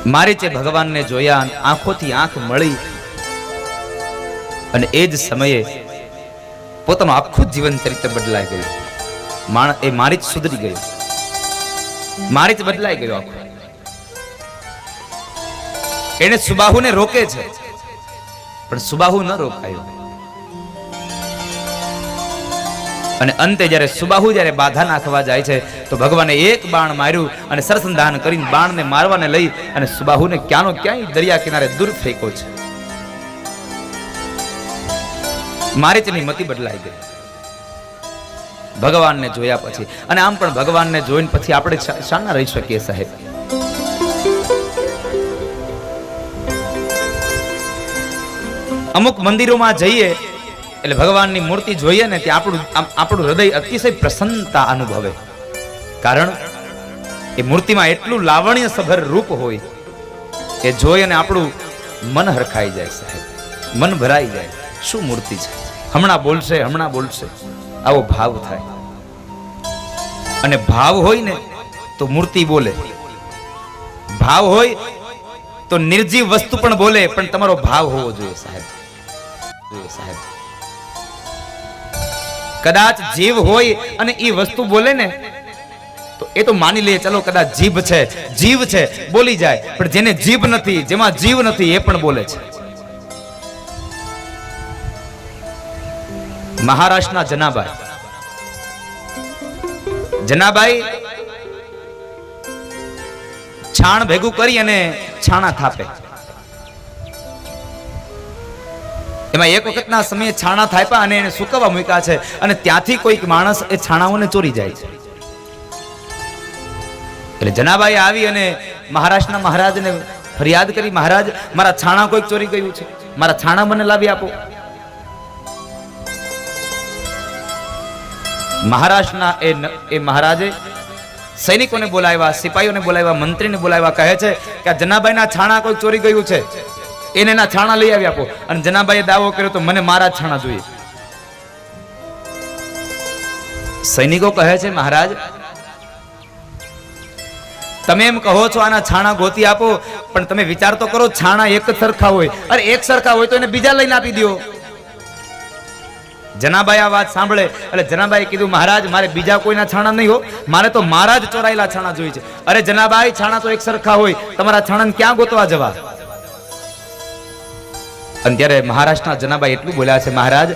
મારીચે ભગવાનને જોયા, આંખોથી આંખ મળી અને એ જ સમયે પોતાનું આખું જીવન ચરિત્ર બદલાઈ ગયું. એ મારીચ સુધરી ગયો, મારીચ બદલાઈ ગયો આખું. એને સુબાહુને રોકે છે પણ સુબાહુ ન રોકાયો. અને અંતે જ્યારે સુબાહુ જ્યારે બાધા નાખવા જાય છે તો ભગવાને એક બાણ માર્યું અને સરસંધાન કરીને બાણને મારવાને લઈ અને સુબાહુને ક્યાંનો ક્યાંય દરિયા કિનારે દૂર ફેંકો છે. મારીચની મતિ બદલાઈ ગઈ ભગવાનને જોયા પછી. અને આમ પણ ભગવાનને જોઈને પછી આપણે શાના રહી શકીએ સાહેબ? અમુક મંદિરોમાં જઈએ એટલે ભગવાનની મૂર્તિ જોઈએ ને ત્યાં આપણું હૃદય અતિશય પ્રસન્નતા અનુભવે. કારણ એ મૂર્તિમાં એટલું લાવણ્ય સભર રૂપ હોય કે જોઈ અને આપણું મન હરખાઈ જાય સાહેબ, મન ભરાઈ જાય. શું મૂર્તિ છે, હમણાં બોલશે હમણાં બોલશે, આવો ભાવ થાય. અને ભાવ હોય ને તો મૂર્તિ બોલે, ભાવ હોય તો નિર્જીવ વસ્તુ પણ બોલે, પણ તમારો ભાવ હોવો જોઈએ સાહેબ. કદાચ જીવ હોય અને એ વસ્તુ બોલે ને તો એ તો માની લે, ચલો કદાચ જીભ છે, જીવ છે, બોલી જાય. પણ જેને જીભ નથી, જેમાં જીવ નથી, એ પણ બોલે છે. મહારાષ્ટ્રના જનાબાઈ છાણ ભેગું કરી અને છાણા થાપે. એમાં એક વખતના સમયે છાણા થાપ્યા અને એને સુકવવા મૂક્યા છે અને ત્યાંથી કોઈક માણસ એ છાણાઓને ચોરી જાય છે. એટલે જનાબાઈ આવી અને મહારાષ્ટ્રના મહારાજને ફરિયાદ કરી, મહારાજ મારા છાણા કોઈક ચોરી ગયું છે, મારા છાણા મને લાવી આપો. મહારાષ્ટ્રના એ મહારાજે સૈનિકોને બોલાવ્યા, સિપાહીઓને બોલાવ્યા, મંત્રીને બોલાવ્યા. કહે છે કે આ જનાબાઈના છાણા કોઈ ચોરી ગયું છે, એને એના છાણા લઈ આવી આપો. અને જનાબાઈએ દાવો કર્યો તો મને મારા છાણા જોઈએ. સૈનિકો કહે છે મહારાજ તમે એમ કહો છો આના છાણા ગોતી આપો, પણ તમે વિચાર તો કરો, છાણા એક જ સરખા હોય. અરે એક સરખા હોય તો એને બીજા લઈને આપી દો. જનાબાઈ આ વાત સાંભળે એટલે જનાબાઈ કીધું મહારાજ મારે બીજા કોઈના છાણા નહીં હો, મારે તો મારા જ ચોરાયેલા છાણા જોઈએ છે. અરે જનાબાઈ છાણા તો એક સરખા હોય, તમારા છાણાને ક્યાં ગોતવા જવા? અને ત્યારે મહારાષ્ટ્રના જનાબાઈ એટલું બોલ્યા છે મહારાજ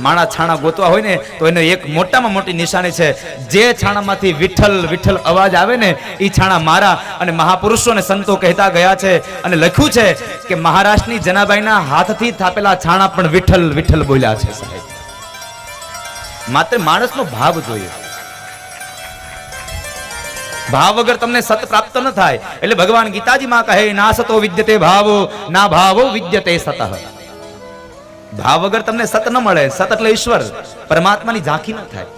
મારા છાણા ગોતવા હોય ને તો એને એક મોટામાં મોટી નિશાની છે, જે છાણામાંથી વિઠ્ઠલ વિઠ્ઠલ અવાજ આવે ને એ છાણા મારા. અને મહાપુરુષો અને સંતો કહેતા ગયા છે અને લખ્યું છે કે મહારાષ્ટ્રની જનાબાઈના હાથથી થાપેલા છાણા પણ વિઠ્ઠલ વિઠ્ઠલ બોલ્યા છે સાહેબ. માત્ર માણસનો ભાવ જોઈએ, ભાવ વગર તમને સત પ્રાપ્ત ન થાય. એટલે ભગવાન ગીતાજીમાં કહે ના સતો વિદ્યતે ભાવો ના ભાવો વિદ્યતે સતઃ. ભાવ વગર તમને સત ન મળે. સત એટલે ઈશ્વર, પરમાત્માની ઝાંખી ન થાય.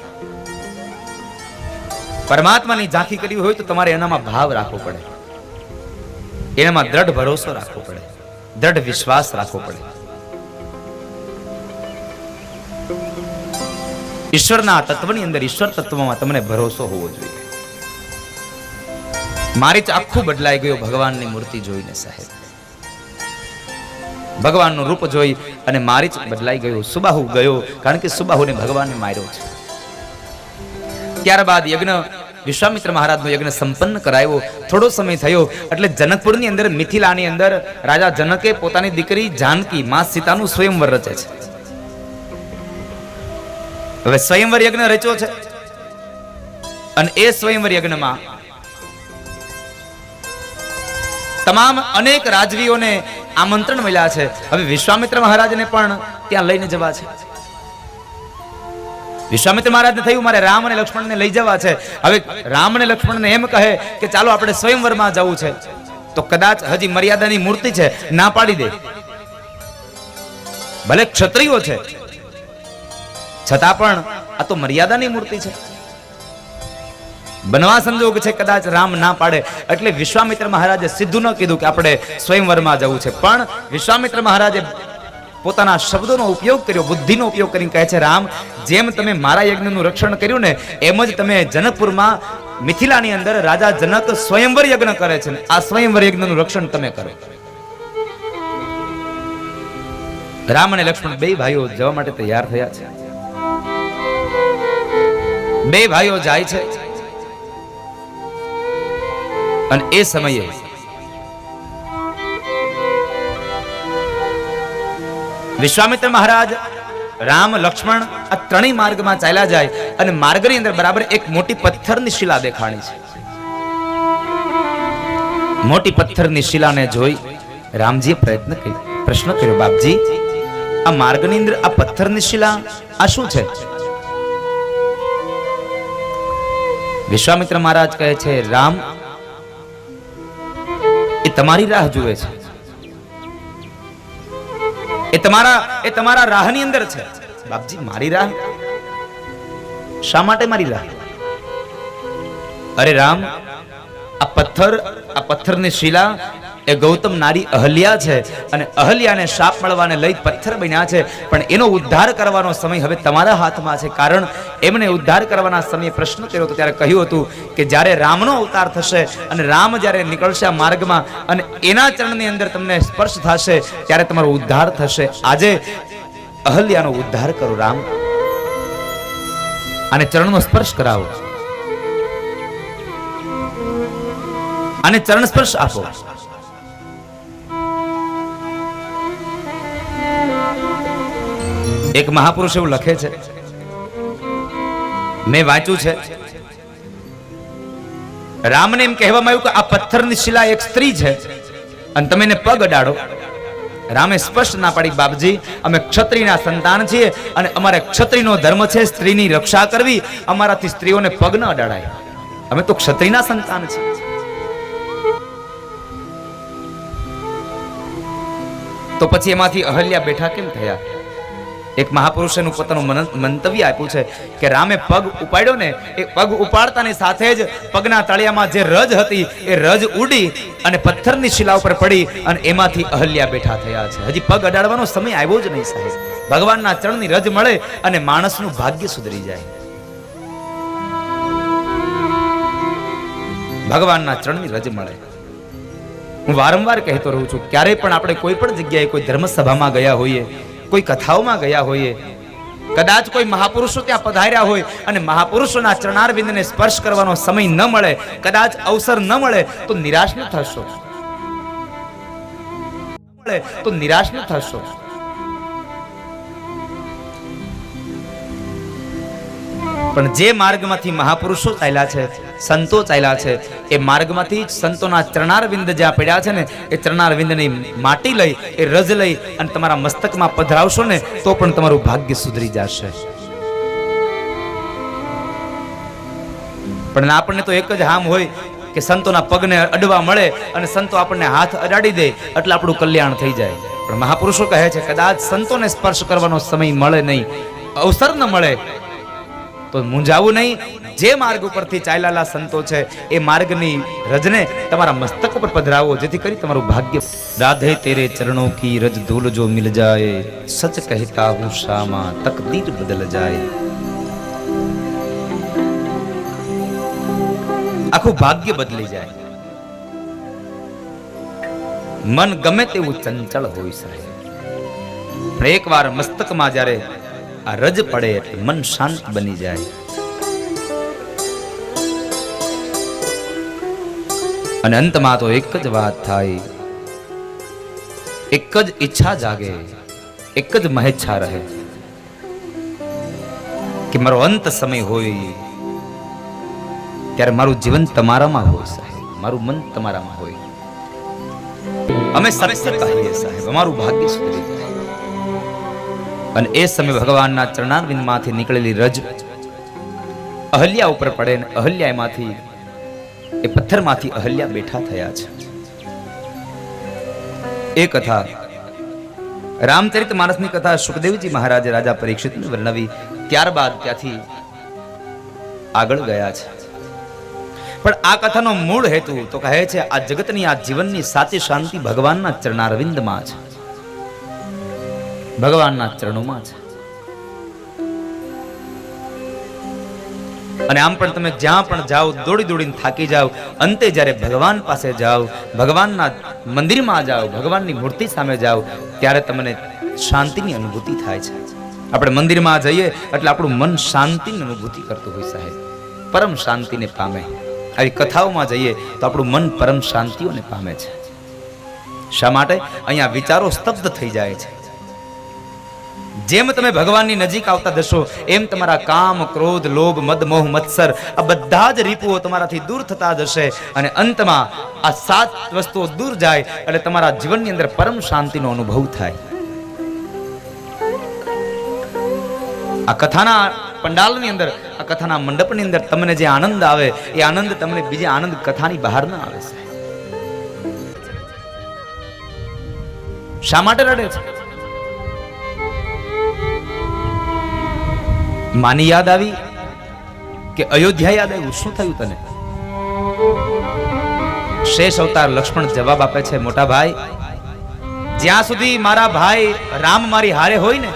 પરમાત્માની ઝાંખી કરવી હોય તો તમારે એનામાં ભાવ રાખવો પડે, એનામાં દ્રઢ ભરોસો રાખવો પડે, દ્રઢ વિશ્વાસ રાખવો પડે. ઈશ્વરના તત્વની અંદર, ઈશ્વર તત્વમાં તમને ભરોસો હોવો જોઈએ. મારીચ આખું બદલાઈ ગયો ભગવાનની મૂર્તિ જોઈને સાહેબ. ભગવાનનું રૂપ જોઈ અને મારીચ બદલાઈ ગયો. સુબાહુ ગયો, કારણ કે સુબાહુને ભગવાનને માર્યો છે. ત્યારબાદ યજ્ઞ, વિશ્વામિત્ર મહારાજનો યજ્ઞ સંપન્ન કરાયો. થોડો સમય થયો એટલે જનકપુરની અંદર, મિથિલાની અંદર રાજા જનકે પોતાની દીકરી જાનકી માં સીતાનું સ્વયંવર રચે છે. હવે સ્વયંવર યજ્ઞ રચ્યો છે અને એ સ્વયંવર યજ્ઞમાં તમામ અનેક રાજવીઓને આમંત્રણ મળ્યા છે. હવે વિશ્વામિત્ર મહારાજને પણ ત્યાં લઈને જવા છે. વિશ્વામિત્ર મહારાજને થયું મારે રામ અને લક્ષ્મણને લઈ જવા છે. હવે રામ અને લક્ષ્મણને એમ કહે કે ચાલો આપણે સ્વયંવરમાં જવું છે, તો કદાચ હજી મર્યાદાની મૂર્તિ છે, ના પાડી દે. ભલે ક્ષત્રિયો છે છતાં પણ આ તો મર્યાદાની મૂર્તિ છે, બનવા સંજોગ છે, કદાચ રામ ના પાડે. એટલે વિશ્વામિત્ર મહારાજે સીધું ન કીધું કે આપણે સ્વયંવરમાં જવું છે, પણ વિશ્વામિત્ર મહારાજે પોતાના શબ્દોનો ઉપયોગ કર્યો, બુદ્ધિનો ઉપયોગ કરીને કહે છે રામ, જેમ તમે મારા યજ્ઞનું રક્ષણ કર્યું ને એમ જ તમે જનકપુરમાં મિથિલાની અંદર રાજા જનક સ્વયંવર યજ્ઞ કરે છે ને આ સ્વયંવર યજ્ઞનું રક્ષણ તમે કરો. રામ અને લક્ષ્મણ બે ભાઈઓ જવા માટે તૈયાર થયા છે. બે ભાઈઓ જાય છે અને એ સમયે વિશ્વામિત્ર મહારાજ, રામ, લક્ષ્મણ આ ત્રણેય માર્ગમાં ચાલ્યા જાય અને માર્ગની અંદર બરાબર એક મોટી પથ્થરની શિલા દેખાણી છે. મોટી પથ્થરની શિલાને જોઈ રામજીએ પ્રશ્ન કર્યો, બાપજી આ માર્ગની અંદર આ પથ્થરની શિલા આ શું છે? વિશ્વામિત્ર મહારાજ કહે છે, રામ એ તમારી રાહ જુએ છે, એ તમારા રાહની અંદર છે. બાપજી મારી રાહ? શા માટે મારી રાહ? અરે રામ, આ પથ્થરની શિલા એ ગૌતમ નારી અહલ્યા છે અને અહલ્યાને શાપ મળવાને લઈ પથ્થર બન્યા છે, પણ એનો ઉદ્ધાર કરવાનો સમય હવે તમારા હાથમાં છે. કારણ એમને ઉદ્ધાર કરવાના સમયે પ્રશ્ન કર્યો હતો ત્યારે કહ્યું હતું કે જ્યારે રામનો અવતાર થશે અને રામ જ્યારે નીકળશે આ માર્ગમાં અને એના ચરણની અંદર તમને સ્પર્શ થશે ત્યારે તમારો ઉદ્ધાર થશે. આજે અહલ્યાનો ઉદ્ધાર કરો રામ, અને ચરણનો સ્પર્શ કરાવો, અને ચરણ સ્પર્શ આપો. એક મહાપુરુષ એવું લખે છે, મેં વાંચ્યું છે, રામને એમ કહેવામાં આવ્યું કે આ પથ્થરની શિલા એક સ્ત્રી છે અને તમે એને પગ અડાડો. રામે સ્પષ્ટ ના પાડી, બાપજી અમે ક્ષત્રિયના સંતાન છીએ અને અમારે ક્ષત્રિયનો ધર્મ છે સ્ત્રીની રક્ષા કરવી, અમારાથી સ્ત્રીઓને પગ ન અડાડાય, અમે તો ક્ષત્રિયના સંતાન છીએ. તો પછી એમાંથી અહલ્યા બેઠા કેમ થયા? એક મહાપુરુષેનું પોતાનું મંતવ્ય આપ્યું છે કે રામે પગ ઉપાડ્યો ને, એ પગ ઉપાડતાની સાથે જ પગના તળિયામાં જે રજ હતી એ રજ ઉડી અને પથ્થરની શિલા ઉપર પડી અને એમાંથી અહલ્યા બેઠા થયા છે. હજી પગ અડાડવાનો સમય આવ્યો જ નહીં સાહેબ. ભગવાનના ચરણની રજ મળે અને માણસનું ભાગ્ય સુધરી જાય. ભગવાનના ચરણની રજ મળે. હું વારંવાર કહેતો રહું છું, ક્યારેય પણ આપણે કોઈ પણ જગ્યાએ કોઈ ધર્મસભામાં ગયા હોઈએ, કોઈ કથાઓમાં ગયા હોઈએ, કદાચ કોઈ મહાપુરુષો ત્યાં પધાર્યા હોય અને મહાપુરુષોના ચરણારવિંદને સ્પર્શ કરવાનો સમય ન મળે, કદાચ અવસર ન મળે તો નિરાશ ન થશો, નિરાશ ન થશો. પણ જે માર્ગમાંથી મહાપુરુષો ચાલ્યા છે, સંતો ચાલ્યા છે, એ માર્ગમાંથી જ સંતોના ચરણારવિંદ જ્યાં પડ્યા છે ને એ ચરણારવિંદની માટી લઈ, એ રજ લઈ અને તમારા મસ્તકમાં પધરાવશો ને તો પણ તમારું ભાગ્ય સુધરી જશે. પણ આપણને તો એક જ હામ હોય કે સંતોના પગને અડવા મળે અને સંતો આપણને હાથ અડાડી દે એટલે આપણું કલ્યાણ થઈ જાય. પણ મહાપુરુષો કહે છે કદાચ સંતોને સ્પર્શ કરવાનો સમય મળે નહીં, અવસર ન મળે તો મૂંઝાવું નહીં. જે માર્ગ ઉપરથી ચાલેલા સંતો છે એ માર્ગની રજને તમારા મસ્તક ઉપર પધરાવો, જેથી કરી તમારું ભાગ્ય. રાધે તેરે ચરણોं की रज धूल जो मिल जाए, सच कहता हूँ शामा तकदीर बदल जाए. આખું ભાગ્ય બદલી જાય. મન ગમે તેવું ચંચળ હોય સાહેબ, પણ એકવાર મસ્તકમાં જ્યારે આ રજ પડે એટલે મન શાંત બની જાય. અને અંતમાં તો એક જ વાત થાય, એક જ ઈચ્છા જાગે, એક જ મહેચ્છા રહે કે મારો અંત સમય હોય ત્યારે મારું જીવન તમારામાં હોય સાહેબ, મારું મન તમારામાં હોય. અમે સત્ય કહીએ સાહેબ, અમારું ભાગ્ય સુધરી જાય. અને એ સમય ભગવાનના ચરણારવિંદમાંથી નીકળેલી રજ અહલ્યા ઉપર પડે ને અહલ્યા એમાંથી, એ પથ્થરમાંથી અહલ્યા બેઠા થયા છે. એ કથા રામચરિતમાનસની કથા સુખદેવજી મહારાજે રાજા પરીક્ષિતને વર્ણવી, ત્યારબાદ ત્યાંથી આગળ ગયા છે. પણ આ કથાનો મૂળ હેતુ તો કહે છે આ જગતની, આ જીવનની સાચી શાંતિ ભગવાનના ચરણારવિંદમાં છે, ભગવાનના ચરણોમાં છે. અને આમ પણ તમે જ્યાં પણ જાઓ દોડી દોડીને થાકી જાઓ, અંતે જ્યારે ભગવાન પાસે જાઓ, ભગવાનના મંદિરમાં જાઓ, ભગવાનની મૂર્તિ સામે જાઓ, ત્યારે તમને શાંતિની અનુભૂતિ થાય છે. આપણે મંદિરમાં જઈએ એટલે આપણું મન શાંતિની અનુભૂતિ કરતું હોય સાહેબ, પરમ શાંતિને પામે. આવી કથાઓમાં જઈએ તો આપણું મન પરમ શાંતિઓને પામે છે. શા માટે? અહીંયા વિચારો સ્તબ્ધ થઈ જાય છે. જેમ તમે ભગવાનની નજીક આવતા જશો એમ તમારા કામ, ક્રોધ, લોભ, મદ, મોહ, મત્સર આ બધા જ રીપુઓ તમારાથી દૂર થતા જશે અને અંતમાં આ 7 વસ્તુઓ દૂર જાય એટલે તમારા જીવનની અંદર પરમ શાંતિનો અનુભવ થાય. આ કથાના પંડાલની અંદર, આ કથાના મંડપની અંદર તમને જે આનંદ આવે એ આનંદ તમને બીજા આનંદ કથાની બહાર ના આવે. શા માટે રડે છે? માની યાદ આવી કે અયોધ્યા યાદ આવ્યું? શું થયું તને? શેષ અવતાર લક્ષ્મણ જવાબ આપે છે, મોટા ભાઈ, જ્યાં સુધી મારા ભાઈ રામ મારી હારે હોય ને,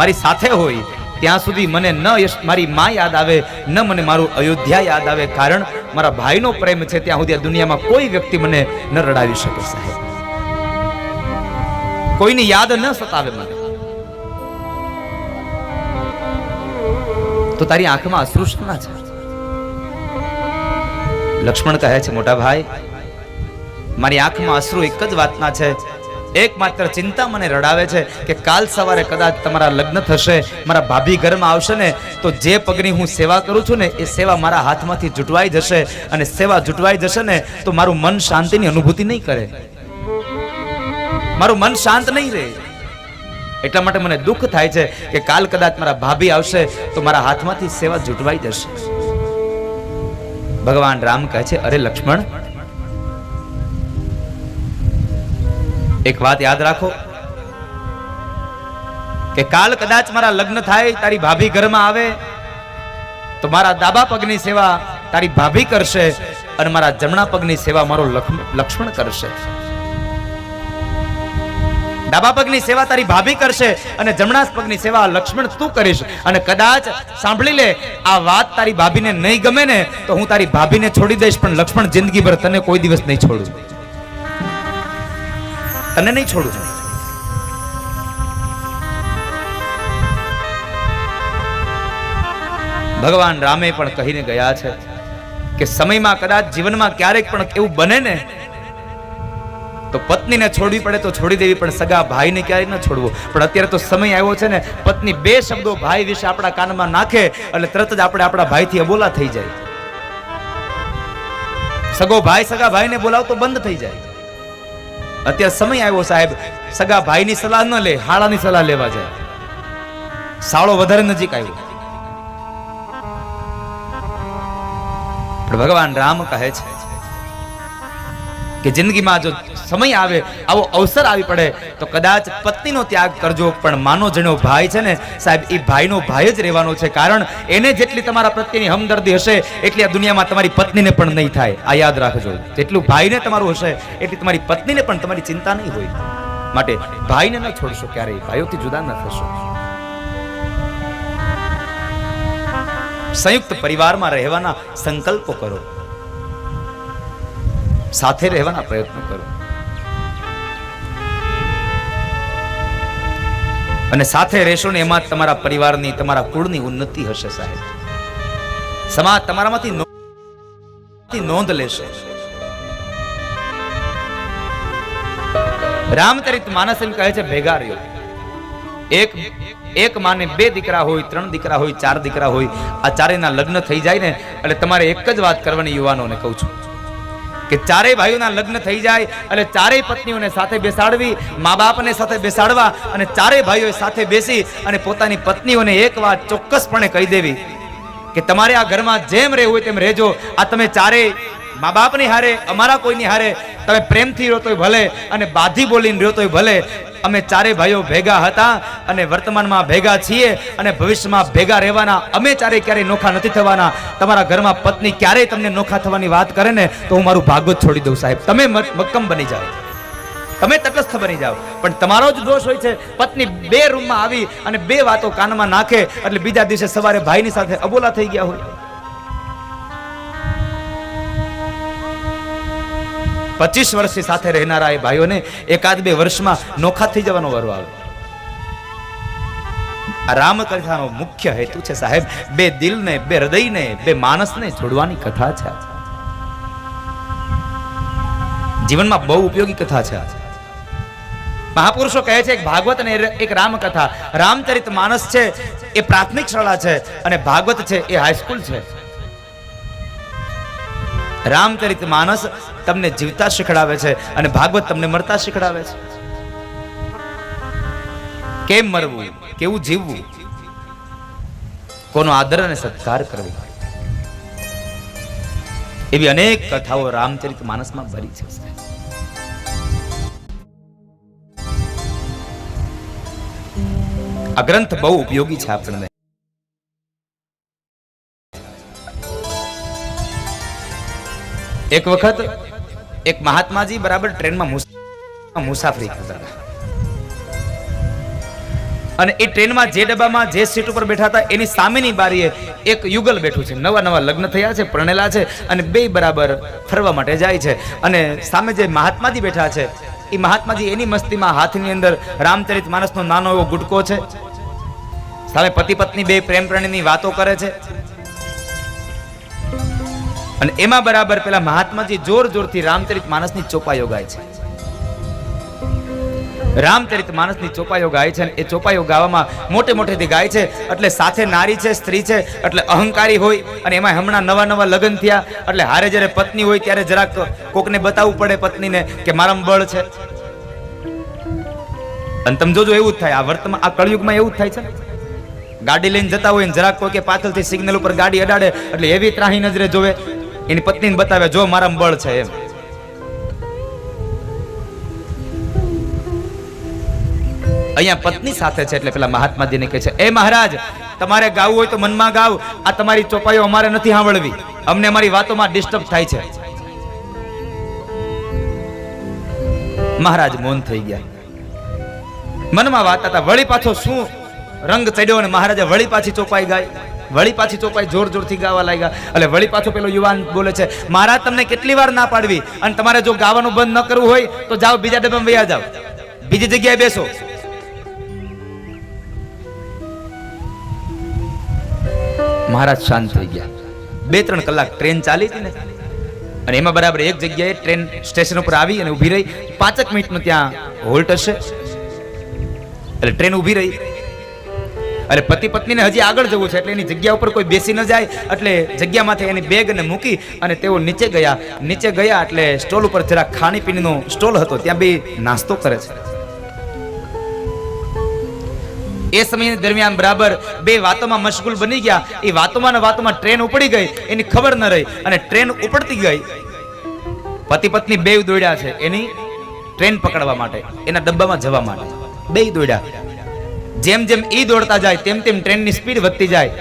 મારી સાથે હોય, ત્યાં સુધી મને ન મારી માં યાદ આવે, ન મને મારું અયોધ્યા યાદ આવે. કારણ મારા ભાઈનો પ્રેમ છે ત્યાં સુધી આ દુનિયામાં કોઈ વ્યક્તિ મને ન રડાવી શકે સાહેબ. કોઈની યાદ ન સતાવે મને. તો તારી આંખમાં અશ્રુ શા છે? લક્ષ્મણ કહે છે, મોટા ભાઈ, મારી આંખમાં અશ્રુ એક જ વાતના છે, એકમાત્ર ચિંતા મને રડાવે છે કે કાલ સવારે કદાચ તમારા લગ્ન થશે, મારા ભાભી ઘરમાં આવશે ને, તો જે પગની હું સેવા કરું છું ને એ સેવા મારા હાથમાંથી જુટવાઈ જશે, અને સેવા જુટવાઈ જશે ને તો મારું મન શાંતિની અનુભૂતિ નહીં કરે, મારું મન શાંત નહીં રહે. એટલા માટે મને દુઃખ થાય છે કે કાલ કદાચ મારા ભાભી આવશે તો મારા હાથમાંથી સેવા જુટવાઈ જશે. ભગવાન રામ કહે છે, અરે લક્ષ્મણ, એક વાત યાદ રાખો કે કાલ કદાચ મારા લગ્ન થાય, તારી ભાભી ઘરમાં આવે તો મારા ડાબા પગની સેવા તારી ભાભી કરશે અને મારા જમણા પગની સેવા મારો લક્ષ્મણ કરશે. ડાબા પગની સેવા તારી ભાભી કરશે અને જમણા પગની સેવા લક્ષ્મણ તું કરીશ. અને કદાચ સાંભળી લે, આ વાત તારી ભાભીને નહીં ગમે ને તો હું તારી ભાભીને છોડી દઈશ, પણ લક્ષ્મણ જિંદગીભર તને કોઈ દિવસ નહીં છોડું, તને નહીં છોડું. ભગવાન રામે પણ કહીને ગયા છે કે સમયમાં કદાચ જીવનમાં ક્યારેક પણ એવું બને ને તો પત્નીને છોડવી પડે તો છોડી દેવી, પણ સગા ભાઈને ક્યારેય ન છોડવો. પણ અત્યારે તો સમય આવ્યો છે ને, પત્ની 2 શબ્દો ભાઈ વિશે આપણા કાનમાં નાખે એટલે તરત જ આપણે આપણા ભાઈથી અબોલા થઈ જાય. સગો ભાઈ સગા ભાઈને બોલાવતો બંધ થઈ જાય. અત્યારે સમય આવ્યો સાહેબ, સગા ભાઈની સલાહ ન લે, હાળાની સલાહ લેવા જાય. સાળો વધારે નજીક આવ્યો. પણ ભગવાન રામ કહે છે કે જિંદગીમાં જો સમય આવે, આવો અવસર આવી પડે તો કદાચ પત્નીનો ત્યાગ કરજો, પણ માનો જેનો ભાઈ છે ને સાહેબ, એ ભાઈનો ભાઈ જ રહેવાનો છે. કારણ એને જેટલી તમારા પ્રત્યેની હમદર્દી હશે એટલી આ દુનિયામાં તમારી પત્નીને પણ નહીં થાય. આ યાદ રાખજો. જેટલું ભાઈને તમારું હશે એટલી તમારી પત્નીને પણ તમારી ચિંતા નહીં હોય. માટે ભાઈને ન છોડશો ક્યારેય, ભાઈઓથી જુદા ન થશો. સંયુક્ત પરિવારમાં રહેવાના સંકલ્પો કરો, સાથે રહેવાના પ્રયત્નો કરો, અને સાથે રહેશો ને એમાં તમારા પરિવારની, તમારા કુળની ઉન્નતિ હશે સાહેબ. સમાજ તમારામાંથી નોંધ લેશે. રામચરિત માનસ એમ કહે છે, ભેગા રહ્યો. એક માને 2 દીકરા હોય, 3 દીકરા હોય, 4 દીકરા હોય, આ ચારેયના લગ્ન થઈ જાય ને એટલે તમારે એક જ વાત કરવાની યુવાનોને કહું છું કે ચારેય ભાઈઓના લગ્ન થઈ જાય એટલે ચારેય પત્નીઓને સાથે બેસાડવી, મા બાપને સાથે બેસાડવા, અને ચારેય ભાઈઓ સાથે બેસી અને પોતાની પત્નીઓને એક વાત ચોક્કસપણે કહી દેવી કે તમારે આ ઘરમાં જેમ રહેવું હોય તેમ રહેજો. આ તમે ચારેય મા બાપની હારે, અમારા કોઈની હારે તમે પ્રેમથી રહ્યો તોય ભલે અને બાધી બોલીને રહ્યો તોય ભલે. અમે ચારેય ભાઈઓ ભેગા હતા અને વર્તમાનમાં ભેગા છીએ અને ભવિષ્યમાં ભેગા રહેવાના. અમે ચારેય ક્યારેય નોખા નથી થવાના. તમારા ઘરમાં પત્ની ક્યારેય તમને નોખા થવાની વાત કરે ને તો હું મારું ભાગવત છોડી દઉં સાહેબ. તમે મક્કમ બની જાઓ, તમે તટસ્થ બની જાઓ. પણ તમારો જ દોષ હોય છે, પત્ની 2 રૂમમાં આવી અને 2 વાતો કાનમાં નાખે એટલે બીજા દિવસે સવારે ભાઈની સાથે અબોલા થઈ ગયા હોય. 25 વર્ષથી સાથે રહેનારા એ ભાઈઓને એકાદ બે વર્ષમાં નોખા થઈ જવાનો વારો આવે. આ રામકથાનો મુખ્ય હેતુ છે સાહેબ, બે દિલને, બે હૃદયને, બે માણસને જોડવાની કથા છે. જીવનમાં બહુ ઉપયોગી કથા છે. મહાપુરુષો કહે છે એક ભાગવત અને એક રામકથા. રામચરિત માનસ છે એ પ્રાથમિક શાળા છે અને ભાગવત છે એ હાઈસ્કૂલ છે. રામચરિત માનસ તમને જીવતા શીખડાવે છે અને ભાગવત તમને મરતા શીખડાવે છે. કેમ મરવું, કેવું જીવવું, કોનો આદર અને સત્કાર કરવો, એવી અનેક કથાઓ રામચરિત માનસમાં ભરી છે. આ ગ્રંથ બહુ ઉપયોગી છે આપણને. એક વખત એક મહાત્માજી બરાબર ટ્રેનમાં મુસાફરી કરતા હતા અને એ ટ્રેનમાં જે ડબ્બામાં જે સીટ ઉપર બેઠા હતા એની સામેની બારીએ એક યુગલ બેઠું છે. નવા નવા લગ્ન થયા છે, પરણેલા છે અને બે બરાબર ફરવા માટે જાય છે. અને સામે જે મહાત્માજી બેઠા છે એ મહાત્માજી એની મસ્તીમાં હાથની અંદર રામચરિત માનસનો નાનો એવો ગુટકો છે. સામે પતિ પત્ની બે પ્રેમ પ્રણયની વાતો કરે છે અને એમાં બરાબર પેલા મહાત્માજી જોર જોરથી રામચરિત માનસની ચોપાઈઓ ગાય છે. રામચરિત માનસની ચોપાઈઓ ગાય છે અને એ ચોપાઈઓ ગાવામાં મોટે મોટેથી ગાય છે. એટલે સાથે નારી છે, સ્ત્રી છે, એટલે અહંકારી હોય અને એમાં હમણાં નવા નવા લગ્ન થયા એટલે હારે જ્યારે પત્ની હોય ત્યારે જરાક કોકને બતાવવું પડે પત્નીને કે મારામાં બળ છે. અને તમે જોજો એવું જ થાય આ વર્તમાન આ કળયુગમાં એવું જ થાય છે. ગાડી લઈને જતા હોય ને જરાક કોઈ કે પાછળથી સિગ્નલ ઉપર ગાડી અડાડે એટલે એવી ત્રાહી નજરે જોવે, એની પત્નીને બતાવે જો મારામાં બળ છે એમ. અહીંયા પત્ની સાથે છે એટલે પેલા મહાત્માજીને કહે છે, એ મહારાજ તમારે ગાવું હોય તો મનમાં ગાવ, આ તમારી ચોપાઈઓ અમારે નથી સાંભળવી, અમને અમારી વાતોમાં ડિસ્ટર્બ થાય છે. મહારાજ મૌન થઈ ગયા, મનમાં વાત હતા. વળી પાછો શું રંગ ચડ્યો અને મહારાજે વળી પાછી ચોપાઈ ગાય, વળી પાછી ચોપાઈ જોર જોરથી ગાવા લાગ્યા. એટલે વળી પાછો પેલો યુવાન બોલે છે, મહારાજ તમને કેટલી વાર ના પાડવી, અને તમારે જો ગાવાનું બંધ ન કરવું હોય તો જાઓ બીજા ડબ્બામાં વયા જાઓ, બીજી જગ્યાએ બેસો. મહારાજ શાંત થઈ ગયા. 2-3 કલાક ટ્રેન ચાલી હતી ને અને એમાં બરાબર એક જગ્યાએ ટ્રેન સ્ટેશન ઉપર આવી અને ઊભી રહી. 5 મિનિટનું ત્યાં હોલ્ટ હશે એટલે ટ્રેન ઊભી રહી. એટલે પતિ પત્નીને હજી આગળ જવું છે એટલે એની જગ્યા ઉપર કોઈ બેસી ન જાય એટલે જગ્યામાંથી એની બેગને મૂકી અને તેઓ નીચે ગયા. નીચે ગયા એટલે સ્ટોલ ઉપર જરા ખાણીપીણીનો સ્ટોલ હતો, ત્યાં બે નાસ્તો કરે છે. એ સમય દરમિયાન બરાબર બે વાતોમાં મશગુલ બની ગયા. એ વાતોમાં ને વાતોમાં ટ્રેન ઉપડી ગઈ, એની ખબર ન રહી અને ટ્રેન ઉપડતી ગઈ. પતિ પત્ની બે દોડ્યા છે એની ટ્રેન પકડવા માટે, એના ડબ્બામાં જવા માટે બે દોડ્યા. જેમ જેમ ઈ દોડતા જાય તેમ તેમ ટ્રેનની સ્પીડ વધતી જાય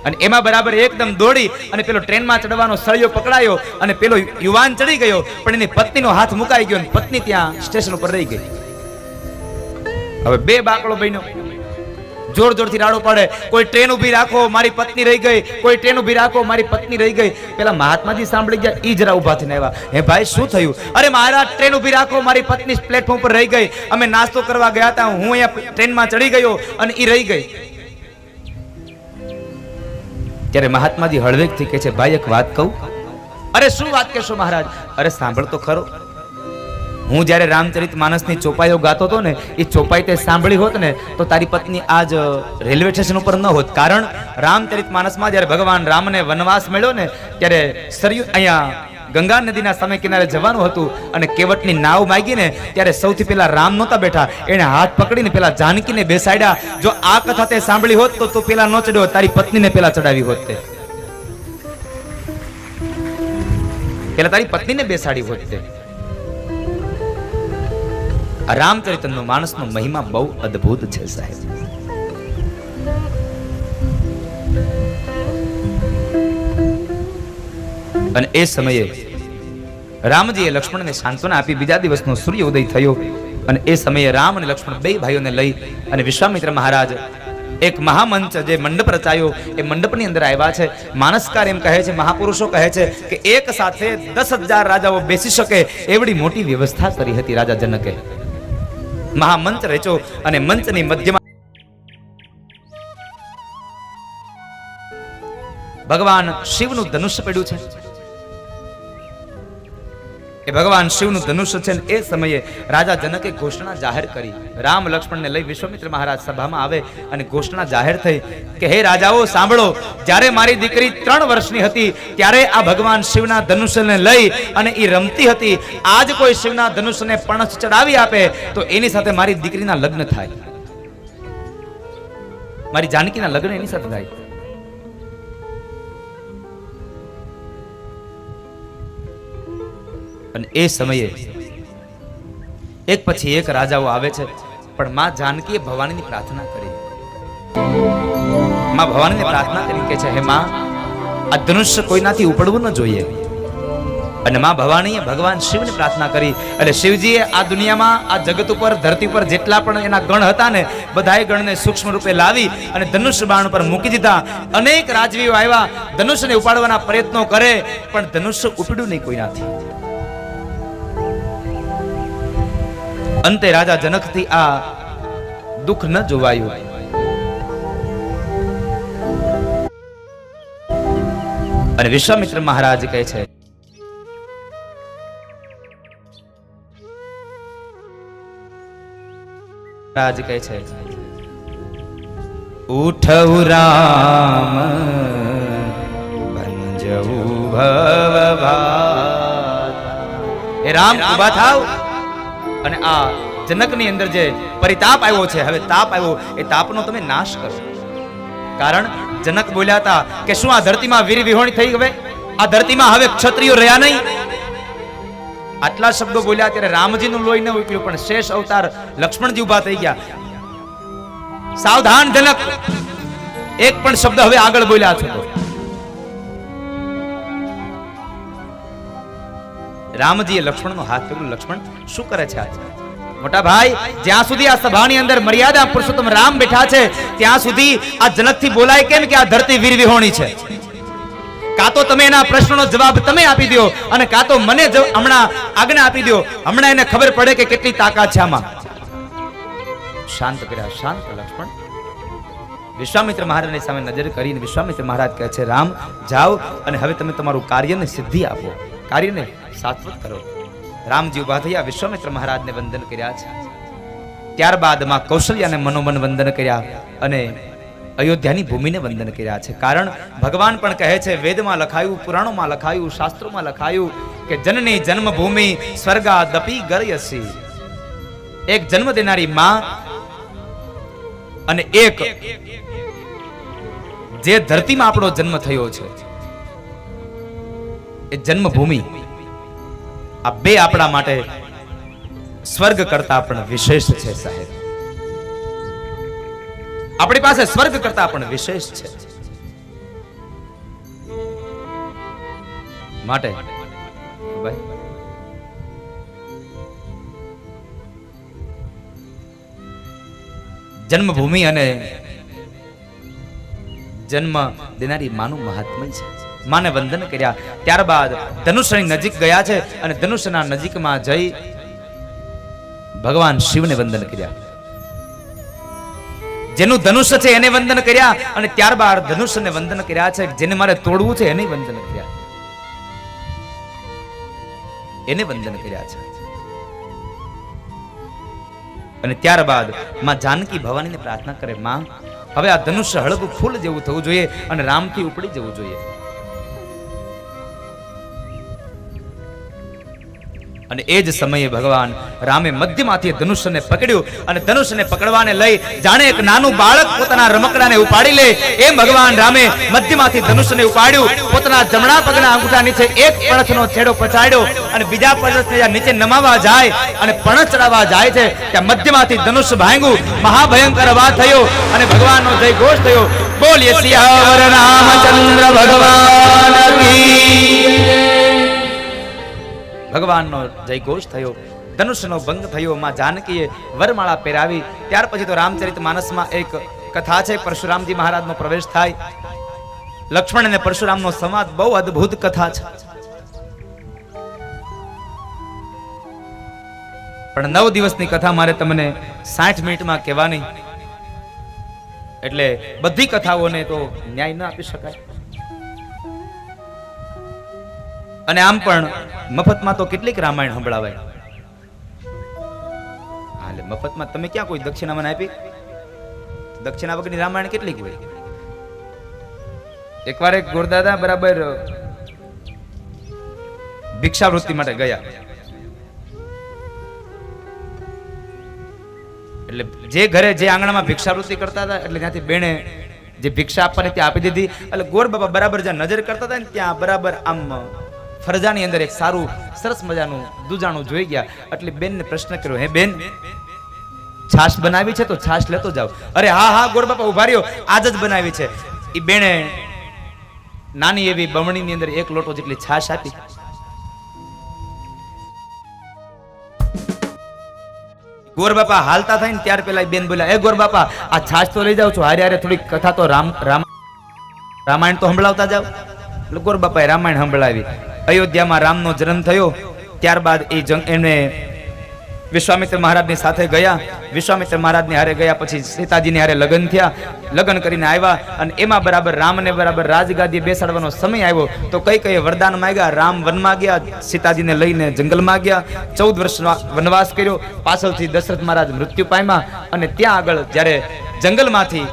અને એમાં બરાબર એકદમ દોડી અને પેલો ટ્રેનમાં ચડવાનો સળિયો પકડાયો અને પેલો યુવાન ચડી ગયો પણ એની પત્નીનો હાથ મુકાઈ ગયો અને પત્ની ત્યાં સ્ટેશન ઉપર રહી ગઈ. હવે બે બાકડો બન્યો, જોર જોરથી રાડો પાડે, કોઈ ટ્રેન ઊભી રાખો મારી પત્ની રહી ગઈ, કોઈ ટ્રેન ઊભી રાખો મારી પત્ની રહી ગઈ. પેલા મહાત્માજી સાંભળી ગયા, ઈ જરા ઊભા થઈને આવ્યા. હે ભાઈ શું થયું? અરે મહારાજ ટ્રેન ઊભી રાખો મારી પત્ની પ્લેટફોર્મ પર રહી ગઈ, અમે નાસ્તો કરવા ગયા હતા, હું અહીંયા ટ્રેનમાં ચડી ગયો અને ઈ રહી ગઈ. ત્યારે મહાત્માજી હળવેકથી કહે છે, ભાઈ એક વાત કહું? અરે શું વાત કહેશો મહારાજ? અરે સાંભળ તો ખરો, હું જ્યારે રામચરિત માનસની ચોપાઈઓ ગાતો હતો ને એ ચોપાઈ તે સાંભળી હોત ને તો તારી પત્ની આજ રેલવે સ્ટેશન ઉપર ન હોત. કારણ રામચરિત માનસમાં જ્યારે ભગવાન રામને વનવાસ મળ્યો ને ત્યારે સરયુ અહીંયા ગંગા નદીના સામે કિનારે જવાનું હતું અને કેવટની નાવ માગી ને ત્યારે સૌથી પહેલા રામ નહોતા બેઠા, એને હાથ પકડીને પેલા જાનકીને બેસાડ્યા. જો આ કથા તે સાંભળી હોત તો તું પેલા ન ચડ્યો, તારી પત્નીને પેલા ચડાવી હોત, તે પેલા તારી પત્નીને બેસાડી હોત. તે રામચરિતનો માણસનો મહિમા બહુ અદ્ભુત છે સાહેબ. અને એ સમયે રામજીએ લક્ષ્મણને સાંત્વના આપી. બીજા દિવસનો સૂર્ય ઉદય થયો અને એ સમયે રામ અને લક્ષ્મણ બે ભાઈઓને લઈ અને વિશ્વામિત્ર મહારાજ એક મહામંચ જે મંડપ રચાયો એ મંડપની અંદર આવ્યા છે. માનસકાર એમ કહે છે, મહાપુરુષો કહે છે કે એક સાથે 10,000 રાજાઓ બેસી શકે એવડી મોટી વ્યવસ્થા કરી હતી રાજા જનકે. મહામંચ રચ્યો અને મંચની મધ્યમાં ભગવાન શિવનું ધનુષ્ય પડ્યું છે. એ ભગવાન શિવનું ધનુષ્ય છે. એ સમયે રાજા જનકે ઘોષણા જાહેર કરી. રામ લક્ષ્મણને લઈ વિશ્વામિત્ર મહારાજ સભામાં આવે અને ઘોષણા જાહેર થઈ કે હે રાજાઓ સાંભળો, જ્યારે મારી દીકરી 3 વર્ષની હતી ત્યારે આ ભગવાન શિવના ધનુષ્યને લઈ અને એ રમતી હતી. આજ કોઈ શિવના ધનુષ્યને પણસ ચડાવી આપે તો એની સાથે મારી દીકરીના લગ્ન થાય, મારી જાનકીના લગ્ન એની સાથે થાય. અને એ સમયે એક પછી એક રાજાઓ આવે છે, પણ માં જાનકીએ ભવાનીની પ્રાર્થના કરી. માં ભવાનીને પ્રાર્થના કરી કે છે હે માં, આ ધનુષ્ય કોઈનાથી ઉપડવું ન જોઈએ. અને માં ભવાનીએ ભગવાન શિવને પ્રાર્થના કરી. એટલે શિવજીએ આ દુનિયામાં, આ જગત ઉપર, ધરતી ઉપર જેટલા પણ એના ગણ હતા ને બધાય ગણને સૂક્ષ્મ રૂપે લાવી અને ધનુષ્ય બાણ પર મૂકી દીધા. અનેક રાજવીઓ આવ્યા, ધનુષ્યને ઉપાડવાના પ્રયત્નો કરે, પણ ધનુષ્ય ઉપડ્યું નહીં કોઈનાથી. અંતે રાજા જનકથી આ દુઃખ ન જોવાયું. અને વિશ્વામિત્ર મહારાજ કહે છે ઉઠવું રામ ભંજવું ભવભાત. એ રામ ઉભા થાવ અને આ જનકની અંદર જે પરિતાપ આવ્યો છે, હવે તાપ આવ્યો, એ તાપનો તમે નાશ કરો. કારણ જનક બોલ્યા હતા કે શું આ ધરતીમાં વીર વિહોણી થઈ ગઈ? આ ધરતીમાં હવે ક્ષત્રિયો રહ્યા નહીં? આટલા શબ્દો બોલ્યા ત્યારે રામજીનું લોહી ન ઉકળ્યું, પણ શેષ અવતાર લક્ષ્મણજી ઉભા થઈ ગયા. સાવધાન જનક, એક પણ શબ્દ હવે આગળ બોલ્યા છો તો. રામજીએ લક્ષ્મણનો હાથ પકડ્યો. લક્ષ્મણ શું કરે છે આજે? મોટા ભાઈ, જ્યાં સુધી આ સભાની અંદર મર્યાદા પુરુષોત્તમ રામ બેઠા છે ત્યાં સુધી આ જનકથી બોલાય કેમ કે આ ધરતી વીર વિહોણી છે? કાં તો તમે એના પ્રશ્નનો જવાબ તમે આપી દો અને કાં તો મને હમણાં આજ્ઞા આપી દો. હમણાં એને ખબર પડે કે કેટલી તાકાત છે આમાં. શાંત કર્યા, શાંત લક્ષ્મણ. વિશ્વામિત્ર મહારાજની સામે નજર કરીને વિશ્વામિત્ર મહારાજ કહે છે રામ જાઓ અને હવે તમે તમારું કાર્યને સિદ્ધિ આપો, કાર્યને સાત્વત કરો. રામજી ઉભા થયા, વિશ્વામિત્ર મહારાજને વંદન કર્યા છે. ત્યારબાદ માં કૌશલ્યાને મનોમન વંદન કર્યા અને અયોધ્યાની ભૂમિને વંદન કર્યા છે. કારણ ભગવાન પણ કહે છે, વેદમાં લખાયું, પુરાણોમાં લખાયું, શાસ્ત્રોમાં લખાયું કે જનની જન્મભૂમિ સ્વર્ગાદપી ગર્યસી. એક જન્મ દેનારી માં અને એક જે ધરતીમાં આપણો જન્મ થયો છે એ જન્મભૂમિ, આ બે આપણા માટે સ્વર્ગ કરતા પણ વિશેષ છે સાહેબ. આપણી પાસે સ્વર્ગ કરતા પણ વિશેષ છે. માટે ભાઈ જન્મભૂમિ અને જન્મ દેનારી માનું મહાત્મ્ય છે. માને વંદન કર્યા. ત્યારબાદ ધનુષની નજીક ગયા છે અને ધનુષના નજીકમાં જઈ ભગવાન શિવને વંદન કર્યા. જેનું ધનુષ્ય છે એને વંદન કર્યા અને ત્યારબાદ ધનુષ્યને વંદન કર્યા છે. જેને મારે તોડવું છે એને વંદન કર્યા, એને વંદન કર્યા છે. અને ત્યારબાદ માં જાનકી ભવાનીને પ્રાર્થના કરે, માં હવે આ ધનુષ્ય હળવું ફૂલ જેવું થવું જોઈએ અને રામથી ઉપડી જવું જોઈએ. અને એ જ સમયે ભગવાન રામે મધ્યમાંથી ધનુષ્યને પકડ્યું અને ધનુષ્યને પકડવાને લઈ જાણે એક નાનું બાળક પોતાના રમકડાને ઉપાડી લે એમ ભગવાન રામે મધ્યમાંથી ધનુષ્યને ઉપાડ્યું. પોતાના જમણા પગના અંગૂઠા નીચે એક પણસનો છેડો પછાડ્યો અને બીજા પણસને નીચે નમાવા જાય અને પણસ ચડાવવા જાય છે ત્યાં મધ્યમાંથી ધનુષ્ય ભાંગ્યું. મહાભયંકર અવાજ થયો અને ભગવાનનો જય ઘોષ થયો. બોલીએ સિયાવર રામચંદ્ર ભગવાન કી. ભગવાનનો જય ઘોષ થયો. ધનુષ્યનો ભંગ થયો. માં જાનકીએ વરમાળા પહેરાવી. ત્યાર પછી તો રામચરિત માનસમાં એક કથા છે. પરશુરામજી મહારાજનો પ્રવેશ થાય, લક્ષ્મણ અને પરશુરામનો સંવાદ, બહુ અદ્ભુત કથા છે. પણ 9 દિવસની કથા મારે તમને 60 મિનિટમાં કહેવાની, એટલે બધી કથાઓને તો ન્યાય ન આપી શકાય. અને આમ પણ મફતમાં તો કેટલીક રામાયણ સંભળાવાય. હાલે મફતમાં તમે ક્યાં કોઈ દક્ષિણા મને આપી? દક્ષિણા વગરની રામાયણ કેટલીક હોય. એકવાર એક ગોરદાદા બરાબર ભિક્ષાવૃત્તિ માટે ગયા, એટલે જે ઘરે જે આંગણામાં ભિક્ષાવૃત્તિ કરતા હતા, એટલે ત્યાંથી બેણે જે ભિક્ષા આપવાની ત્યાં આપી દીધી. એટલે ગોર બાબા બરાબર જ્યાં નજર કરતા હતા ને ત્યાં બરાબર આમ ફરજાની અંદર એક સારું સરસ મજાનું દૂજાણું જોઈ ગયા. એટલે બેનને પ્રશ્ન કર્યો, હે બેન, છાશ બનાવી છે તો છાશ લેતો જાવ. અરે હા હા ગોર બાપા ઉભા રહ્યો, આજ જ બનાવી છે. એ બેણે નાની એવી બમણીની અંદર 1 લોટો જેટલી છાશ આપી. ગોર બાપા હાલતા થાય ને ત્યાર પેલા બેન બોલ્યા, એ ગોર બાપા આ છાશ તો લઈ જાવ છો, હારે હારે થોડીક કથા તો રામાયણ તો સંભળાવતા જાવ. એટલે ગોર બાપાએ રામાયણ સંભળાવી. અયોધ્યામાં રામનો જન્મ થયો, ત્યારબાદ એને વિશ્વામિત્ર મહારાજની સાથે ગયા. વિશ્વામિત્ર મહારાજની હારે ગયા પછી સીતાજીની હારે લગ્ન થયા. લગ્ન કરીને આવ્યા અને એમાં બરાબર રામને બરાબર રાજગાદી બેસાડવાનો સમય આવ્યો તો કઈ વરદાન માંગ્યા. રામ વનમાં ગયા, સીતાજીને લઈને જંગલમાં ગયા, 14 વર્ષ વનવાસ કર્યો. પાછળથી દશરથ મહારાજ મૃત્યુ પામ્યા અને ત્યાં આગળ જ્યારે જંગલમાંથી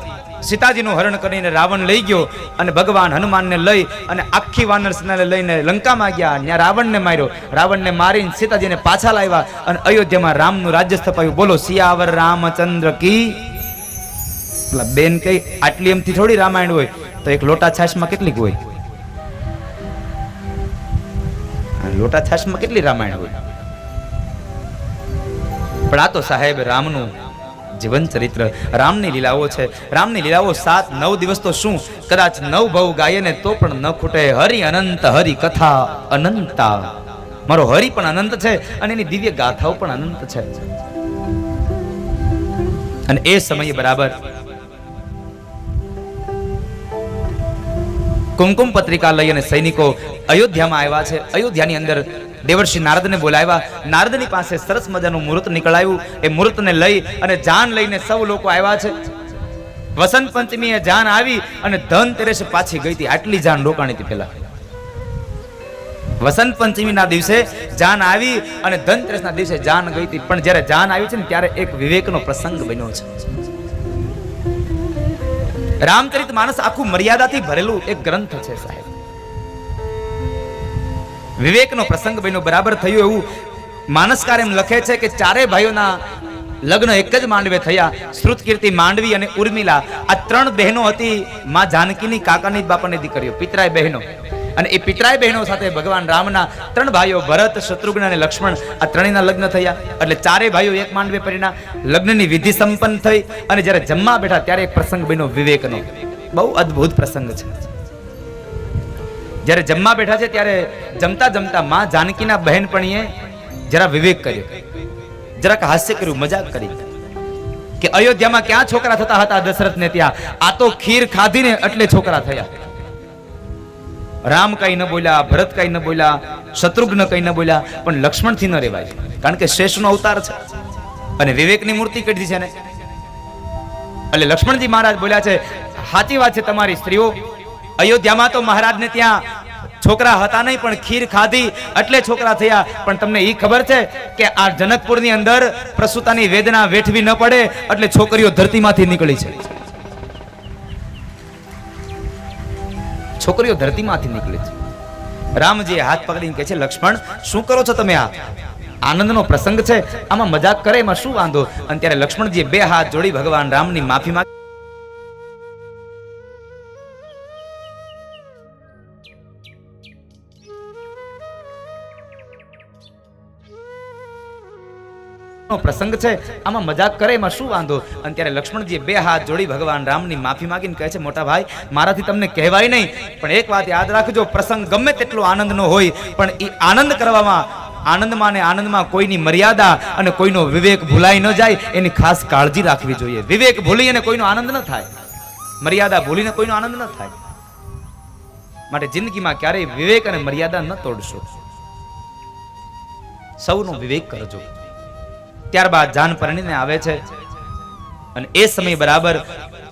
સીતાજીનું હરણ કરીને રાવણ લઈ ગયો અને ભગવાન હનુમાનને લઈ અને આખી વાનર સેનાને લઈને લંકામાં ગયા. ત્યાં રાવણને માર્યો. રાવણને મારીને સીતાજીને પાછા લાવ્યા અને અયોધ્યામાં રામનું રાજ્ય સ્થપાયું. બોલો સિયાવર રામચંદ્ર કી. બેન કઈ આટલી એમથી થોડી રામાયણ હોય, તો એક લોટા છાશમાં કેટલીક હોય? લોટા છાશમાં કેટલી રામાયણ હોય? પણ આ તો સાહેબ રામનું જીવન ચરિત્ર, રામની લીલાઓ છે. રામની લીલાઓ 7-9 દિવસ તો શું, કદાચ 9 ભવ ગાયે ને તો પણ ન ખૂટે. હરિ અનંત, હરિ કથા અનંતા. મારો હરિ પણ અનંત છે અને એની દિવ્ય ગાથાઓ પણ અનંત છે. અને એ સમયે બરાબર કુમકુમ પત્રિકા લઈ અને સૈનિકો અયોધ્યામાં આવ્યા છે. અયોધ્યાની અંદર દેવર્ષિ નારદને બોલાવ્યા. નારદની પાસે સરસ મજાનું મુહૂર્ત નીકળાયું. એ મુહૂર્તને લઈ અને જાન લઈને સૌ લોકો આવ્યા છે. વસંત પંચમીએ જાન આવી અને ધનતેરસે પાછી ગઈ હતી. આટલી જાન રોકાણી હતી પેલા. વસંત પંચમીના દિવસે જાન આવી અને ધનતેરસના દિવસે જાન ગઈ હતી. પણ જ્યારે જાન આવી છે ને ત્યારે એક વિવેકનો પ્રસંગ બન્યો છે. રામચરિત માનસ આખું મર્યાદાથી ભરેલું એક ગ્રંથ છે સાહેબ. વિવેકનો પ્રસંગ બન્યો. બરાબર થયું એવું માનસકાર એમ લખે છે કે 4 ભાઈઓના લગ્ન એક જ માંડવે થયા. શ્રુતકીર્તિ, માંડવી અને ઉર્મિલા, આ 3 બહેનો હતી. માં જાનકીની કાકાની બાપાની દીકરીઓ, પિતરાય બહેનો. અને એ પિતરાય બહેનો સાથે ભગવાન રામના 3 ભાઈઓ ભરત, શત્રુઘ્ન અને લક્ષ્મણ, આ 3ના લગ્ન થયા. એટલે 4 ભાઈઓ એક માંડવે પરિણા. લગ્નની વિધિ સંપન્ન થઈ અને જ્યારે જમવા બેઠા ત્યારે એક પ્રસંગ બન્યો વિવેકનો. બહુ અદ્ભુત પ્રસંગ છે. જ્યારે જમવા બેઠા છે ત્યારે જમતા જમતા માં જાનકીના બહેનપણીએ જરા વિવેક કર્યો, જરાક હાસ્ય કર્યું, મજાક કરી કે અયોધ્યામાં ક્યાં છોકરા થતા હતા દશરથને, ત્યાં આ તો ખીર ખાધીને એટલે છોકરા થયા. રામ કઈ ન બોલ્યા, ભરત કઈ ન બોલ્યા, શત્રુઘ્ન કઈ ન બોલ્યા, પણ લક્ષ્મણથી ન રહેવાય, કારણ કે શેષનો અવતાર છે અને વિવેકની મૂર્તિ કાઢી છે ને. એટલે લક્ષ્મણજી મહારાજ બોલ્યા છે, સાચી વાત છે તમારી સ્ત્રીઓ, અયોધ્યામાં તો મહારાજને ત્યાં છોકરા હતા નહીં, પણ ખીર ખાધી એટલે છોકરા થયા. પણ તમને એ ખબર છે કે આ જનકપુરની અંદર પ્રસૂતાની વેદના વેઠવી ન પડે એટલે છોકરીઓ ધરતીમાંથી નીકળી છે. છોકરીઓ ધરતીમાંથી નીકળી છે. રામજી હાથ પકડીને કહે છે, લક્ષ્મણ શું કરો છો તમે? આ આનંદનો પ્રસંગ છે, આમાં મજાક કરે એમાં શું વાંધો? અને ત્યારે લક્ષ્મણજીએ 2 હાથ જોડી ભગવાન રામની માફી માંગી. પ્રસંગ છે, આમાં મજાક કરે એમાં શું વાંધો? અને ત્યારે લક્ષ્મણજીએ 2 હાથ જોડી ભગવાન રામની માફી માંગીને કહે છે, મોટા ભાઈ મારાથી તમને કહેવાય નહીં, પણ એક વાત યાદ રાખજો, પ્રસંગ ગમે તેટલો આનંદનો હોય પણ એ આનંદ કરવામાં આનંદમાં ને આનંદમાં કોઈની મર્યાદા અને કોઈનો વિવેક ભૂલાઈ ન જાય એની ખાસ કાળજી રાખવી જોઈએ. વિવેક ભૂલી અને કોઈનો આનંદ ન થાય, મર્યાદા ભૂલીને કોઈનો આનંદ ન થાય. માટે જિંદગીમાં ક્યારેય વિવેક અને મર્યાદા ન તોડશો. સૌનો વિવેક કરજો. ત્યારબાદ જાન પરણીને આવે છે અને એ સમય બરાબર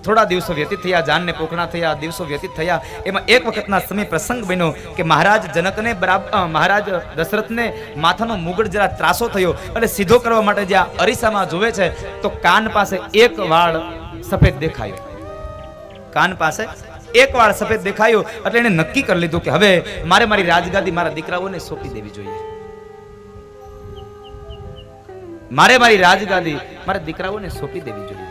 થોડા દિવસો વ્યતીત થયા, જાનને પોખણા થયા, દિવસો વ્યતીત થયા. એમાં એક વખતના સમય પ્રસંગ બન્યો કે મહારાજ જનકને મહારાજ દશરથને માથાનો મુગટ જરા ત્રાસો થયો અને સીધો કરવા માટે જ્યાં અરીસામાં જોવે છે તો કાન પાસે એક વાળ સફેદ દેખાયો. કાન પાસે એક વાળ સફેદ દેખાયો એટલે એને નક્કી કરી લીધું કે હવે મારે મારી રાજગાદી મારા દીકરાઓને સોંપી દેવી જોઈએ. મારે મારી રાજગાદી મારા દીકરાઓને સોંપી દેવી જોઈએ.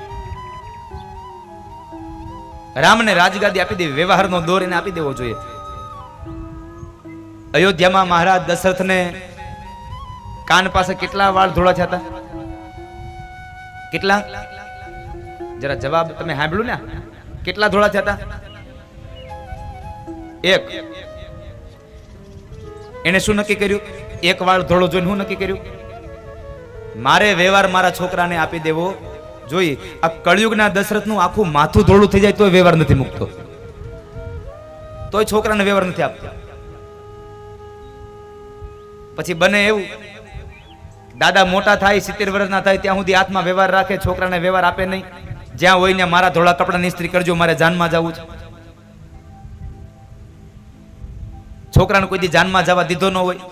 રામને રાજગાદી આપી દેવી, વ્યવહારનો દોર એને આપી દેવો જોઈએ. અયોધ્યામાં મહારાજ દશરથને કાન પાસે કેટલા વાળ ધોળા થયા હતા? કેટલા? જરા જવાબ તમે સાંભળ્યું ને? કેટલા ધોળા થયા હતા? એક. એને શું નક્કી કર્યું? એક વાળ ધોળો જોઈને શું નક્કી કર્યું? મારે વ્યવહાર મારા છોકરાને આપી દેવો જોઈએ. આ કળયુગના દશરથનું આખું માથું ધોળું થઈ જાય તોય વ્યવહાર નથી મૂકતો, તોય છોકરાને વ્યવહાર નથી આપતો. પછી બને એવું દાદા મોટા થાય 70 વર્ષના થાય ત્યાં સુધી હાથમાં વ્યવહાર રાખે, છોકરાને વ્યવહાર આપે નહીં. જ્યાં હોય ને મારા ધોળા કપડાની ઇસ્ત્રી કરજો, મારે જાનમાં જવું છે. છોકરાને કોઈ દી જાનમાં જવા દીધો ન હોય.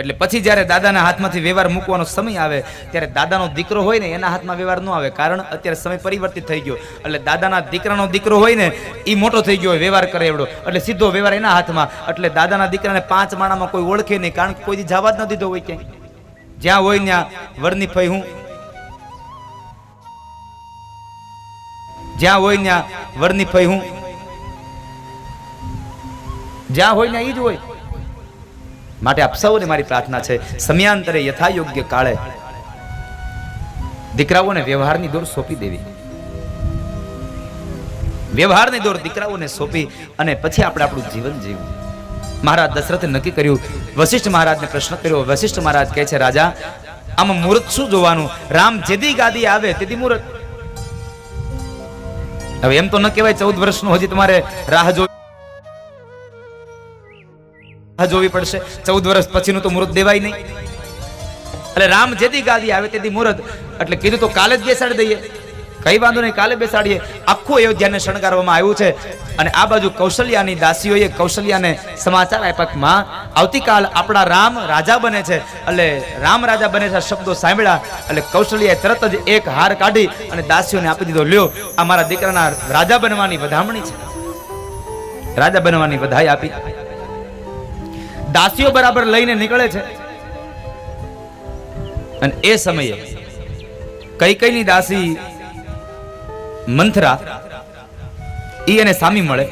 એટલે પછી જ્યારે દાદાના હાથમાંથી વ્યવહાર મૂકવાનો સમય આવે ત્યારે દાદાનો દીકરો હોય ને એના હાથમાં વ્યવહાર ન આવે, કારણ અત્યારે સમય પરિવર્તિત થઈ ગયો. એટલે દાદાના દીકરાનો દીકરો હોય ને એ મોટો થઈ ગયો હોય, વ્યવહાર કરે એવડો, એટલે સીધો વ્યવહાર એના હાથમાં. એટલે દાદાના દીકરાને 5 માણામાં કોઈ ઓળખે નહીં, કારણ કે કોઈ દી જવા જ ન દીધો હોય ક્યાંય. જ્યાં હોય ત્યાં વરની ફઈ હું, જ્યાં હોય ત્યાં વરની ફઈ હું, જ્યાં હોય ત્યાં ઈ જ હોય. માટે આપ સૌને મારી પ્રાર્થના છે, સમયાંતરે યથા યોગ્ય કાળે દીકરાઓને વ્યવહારની દોર સોંપી દેવી. વ્યવહારની દોર દીકરાઓને સોંપી અને પછી આપણે આપણું જીવન જીવવું. મહારાજ દશરથે નક્કી કર્યું. વશિષ્ઠ મહારાજને પ્રશ્ન કર્યો. વશિષ્ઠ મહારાજ કહે છે, રાજા આમાં મુહૂર્ત શું જોવાનું? રામ જેદી ગાદી આવે તેદી મુહૂર્ત. હવે એમ તો ન કહેવાય 14 વર્ષનું હજી તમારે રાહ જોવી પડશે, 14 વર્ષ પછીનું તો મુહૂર્ત દેવાય નહીં. એટલે રામ જેદી ગાદી આવે તેદી મુહૂર્ત. એટલે કીધું તો કાલે જ બેસાડી દઈએ. કઈ વાંધો નહીં, કાલે બેસાડીએ. આખું અયોધ્યાને શણગારવામાં આવ્યું છે. અને આ બાજુ કૌશલ્યાની દાસીઓએ કૌશલ્યાને સમાચાર આપ્યા, માં આવતીકાલ આપણા રામ રાજા બને છે. એટલે રામ રાજા બને છે શબ્દો સાંભળ્યા એટલે કૌશલ્યાએ તરત જ એક હાર કાઢી અને દાસીઓને આપી દીધો. લ્યો, આ મારા દીકરાના રાજા બનવાની વધામણી છે. રાજા બનવાની વધાઈ આપી. દાસીઓ બરાબર લઈને નીકળે છે. અને એ સમયે કઈકઈની દાસી મંથરા ઈ એને સામી મળે.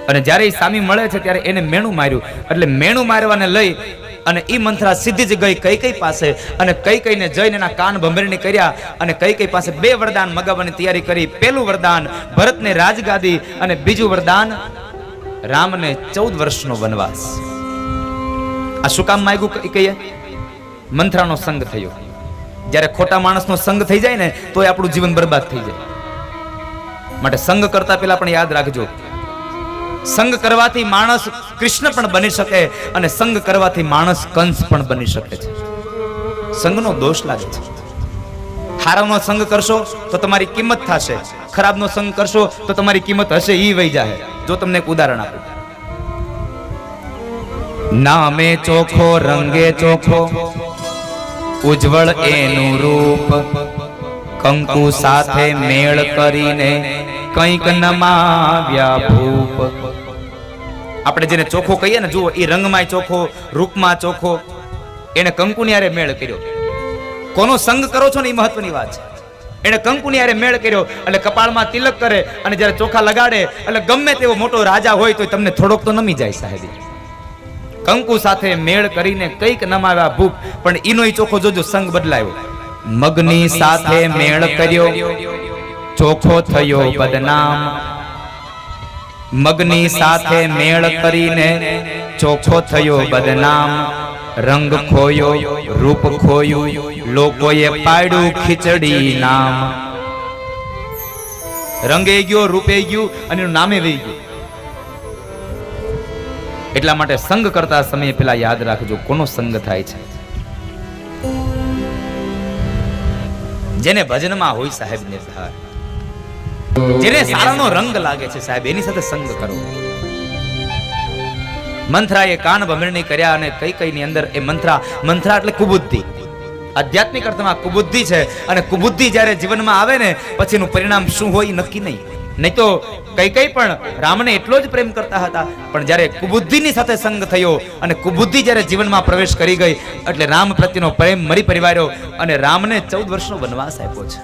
અને જ્યારે એ સામી મળે છે ત્યારે એને મેણું માર્યું. એટલે મેણું મારવાને લઈ અને ઈ મંથરા સીધી જ ગઈ કઈકઈ પાસે અને કઈકઈને જઈને એના કાન ભંભેરણી કર્યા અને કઈકઈ પાસે 2 વરદાન મગાવવાની તૈયારી કરી. પહેલું વરદાન ભરતને રાજગાદી અને બીજું વરદાન રામને 14 વર્ષનો વનવાસ. આ શું કામ માંગ્યું કહીએ? મંથરાનો સંગ થયો. જ્યારે ખોટા માણસનો સંગ થઈ જાય ને તો આપણું જીવન બરબાદ થઈ જાય. માટે સંગ કરતા પહેલા પણ યાદ રાખજો, સંગ કરવાથી માણસ કૃષ્ણ પણ બની શકે અને સંગ કરવાથી માણસ કંસ પણ બની શકે છે. સંગનો દોષ લાગે છે. હારાનો સંગ કરશો તો તમારી કિંમત થશે, ખરાબનો સંગ કરશો તો તમારી કિંમત હશે ઈ વહી જાય. જો તમને એક ઉદાહરણ આપું. નામે ચોખો રંગે ચોખો ઉજ્જવળ એનું રૂપ, કંકુ સાથે મેળ કરીને કંઈક નમાવ્યા ભૂપ. આપણે જેને ચોખો કહીએ ને, જુઓ એ રંગમાં ચોખો, રૂપમાં ચોખો, એને કંકુની હારે મેળ કર્યો. કોનો સંગ કરો છો ને એ મહત્વની વાત છે. એને કંકુની હારે મેળ કર્યો એટલે કપાળમાં તિલક કરે અને જ્યારે ચોખા લગાડે એટલે ગમે તેવો મોટો રાજા હોય તો તમને થોડોક તો નમી જાય સાહેબ. કંકુ સાથે મેળ કરીને કંઈક નમાવ્યા ભૂપ. પણ ઈનો ઈ ચોખો જોજો સંગ બદલાયો. મગની સાથે મેળ કર્યો ચોખો થયો બદનામ. મગની સાથે મેળ કરીને ચોખ્ખો થયો બદનામ, રંગ ખોયો રૂપ ખોયું, લોકોએ પાડ્યું ખીચડી નામ. રંગે ગયો, રૂપે ગયું અને એનું નામે વહી ગયું. એટલા માટે સંગ કરતા સમયે પેલા યાદ રાખજો કોનો સંગ થાય છે. જેને ભજનમાં હોય સાહેબ નિર્ધાર, જેને સારાનો રંગ લાગે છે સાહેબ, એની સાથે સંગ કરો. મંથરાએ કાન ભમરણી કર્યા અને કઈ ની અંદર એ મંથરા એટલે કુબુદ્ધિ, આધ્યાત્મિક અર્થમાં કુબુદ્ધિ છે. અને કુબુદ્ધિ જ્યારે જીવનમાં આવે ને પછી એનું પરિણામ શું હોય નક્કી નહીં તો કઈ પણ રામને એટલો જ પ્રેમ કરતા હતા, પણ જ્યારે કુબુદ્ધિની સાથે સંગ થયો અને કુબુદ્ધિ જ્યારે જીવનમાં પ્રવેશ કરી ગઈ એટલે રામ પ્રત્યેનો પ્રેમ મરી પરિવાર્યો અને રામને 14 વર્ષનો વનવાસ આપ્યો છે.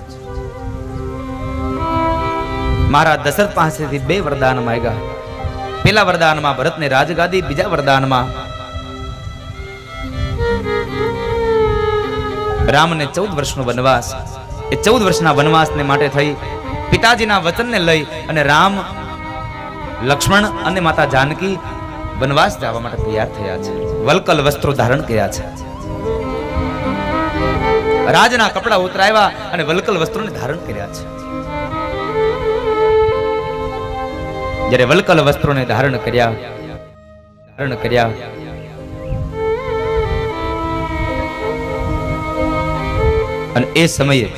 મહારાજ દશરથ પાસેથી 2 વરદાન માંગ્યા. પેલા વરદાનમાં ભરતને રાજગાદી, બીજા વરદાનમાં રામને 14 વર્ષનો વનવાસ. એ 14 વર્ષના વનવાસને માટે થઈ પિતાજીના વચનને લઈ અને રામ, લક્ષ્મણ અને માતા જાનકી વનવાસ જવા માટે તૈયાર થયા છે. વલકલ વસ્ત્રો ધારણ કર્યા છે, રાજના કપડા ઉતરાવ્યા અને વલકલ વસ્ત્રોને ધારણ કર્યા છે. જ્યારે વલકલ વસ્ત્રોને ધારણ કર્યા અને એ સમયે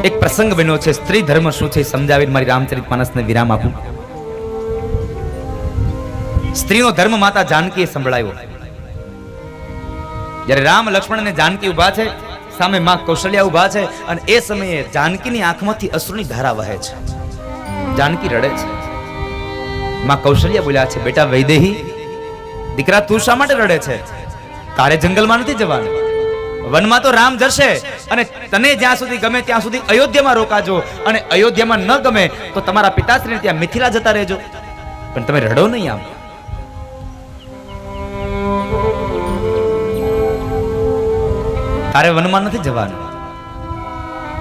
એક પ્રસંગ બન્યો છે. સ્ત્રી ધર્મ શું છે સમજાવીને મારી રામચરિતમાનસને વિરામ આપું. સ્ત્રીનો ધર્મ માતા જાનકીએ સંભળાવ્યો. જ્યારે રામ, લક્ષ્મણ અને જાનકી ઉભા છે, સામે માં કૌશલ્યા ઉભા છે અને એ સમયે જાનકીની આંખમાંથી અશ્રુની ધારા વહે છે. જાનકી રડે છે. માં કૌશલ્યા બોલ્યા છે, બેટા વૈદેહી, દીકરા તું શા માટે રડે છે? તારે જંગલમાં નથી જવાનું, વનમાં તો રામ જશે અને તને જ્યાં સુધી ગમે ત્યાં સુધી અયોધ્યામાં રોકાજો અને અયોધ્યામાં ન ગમે તો તમારા પિતાશ્રીને ત્યાં મિથિલા જતા રહેજો, પણ તમે રડો નહીં. આમ તારે વનમાં નથી જવાનું.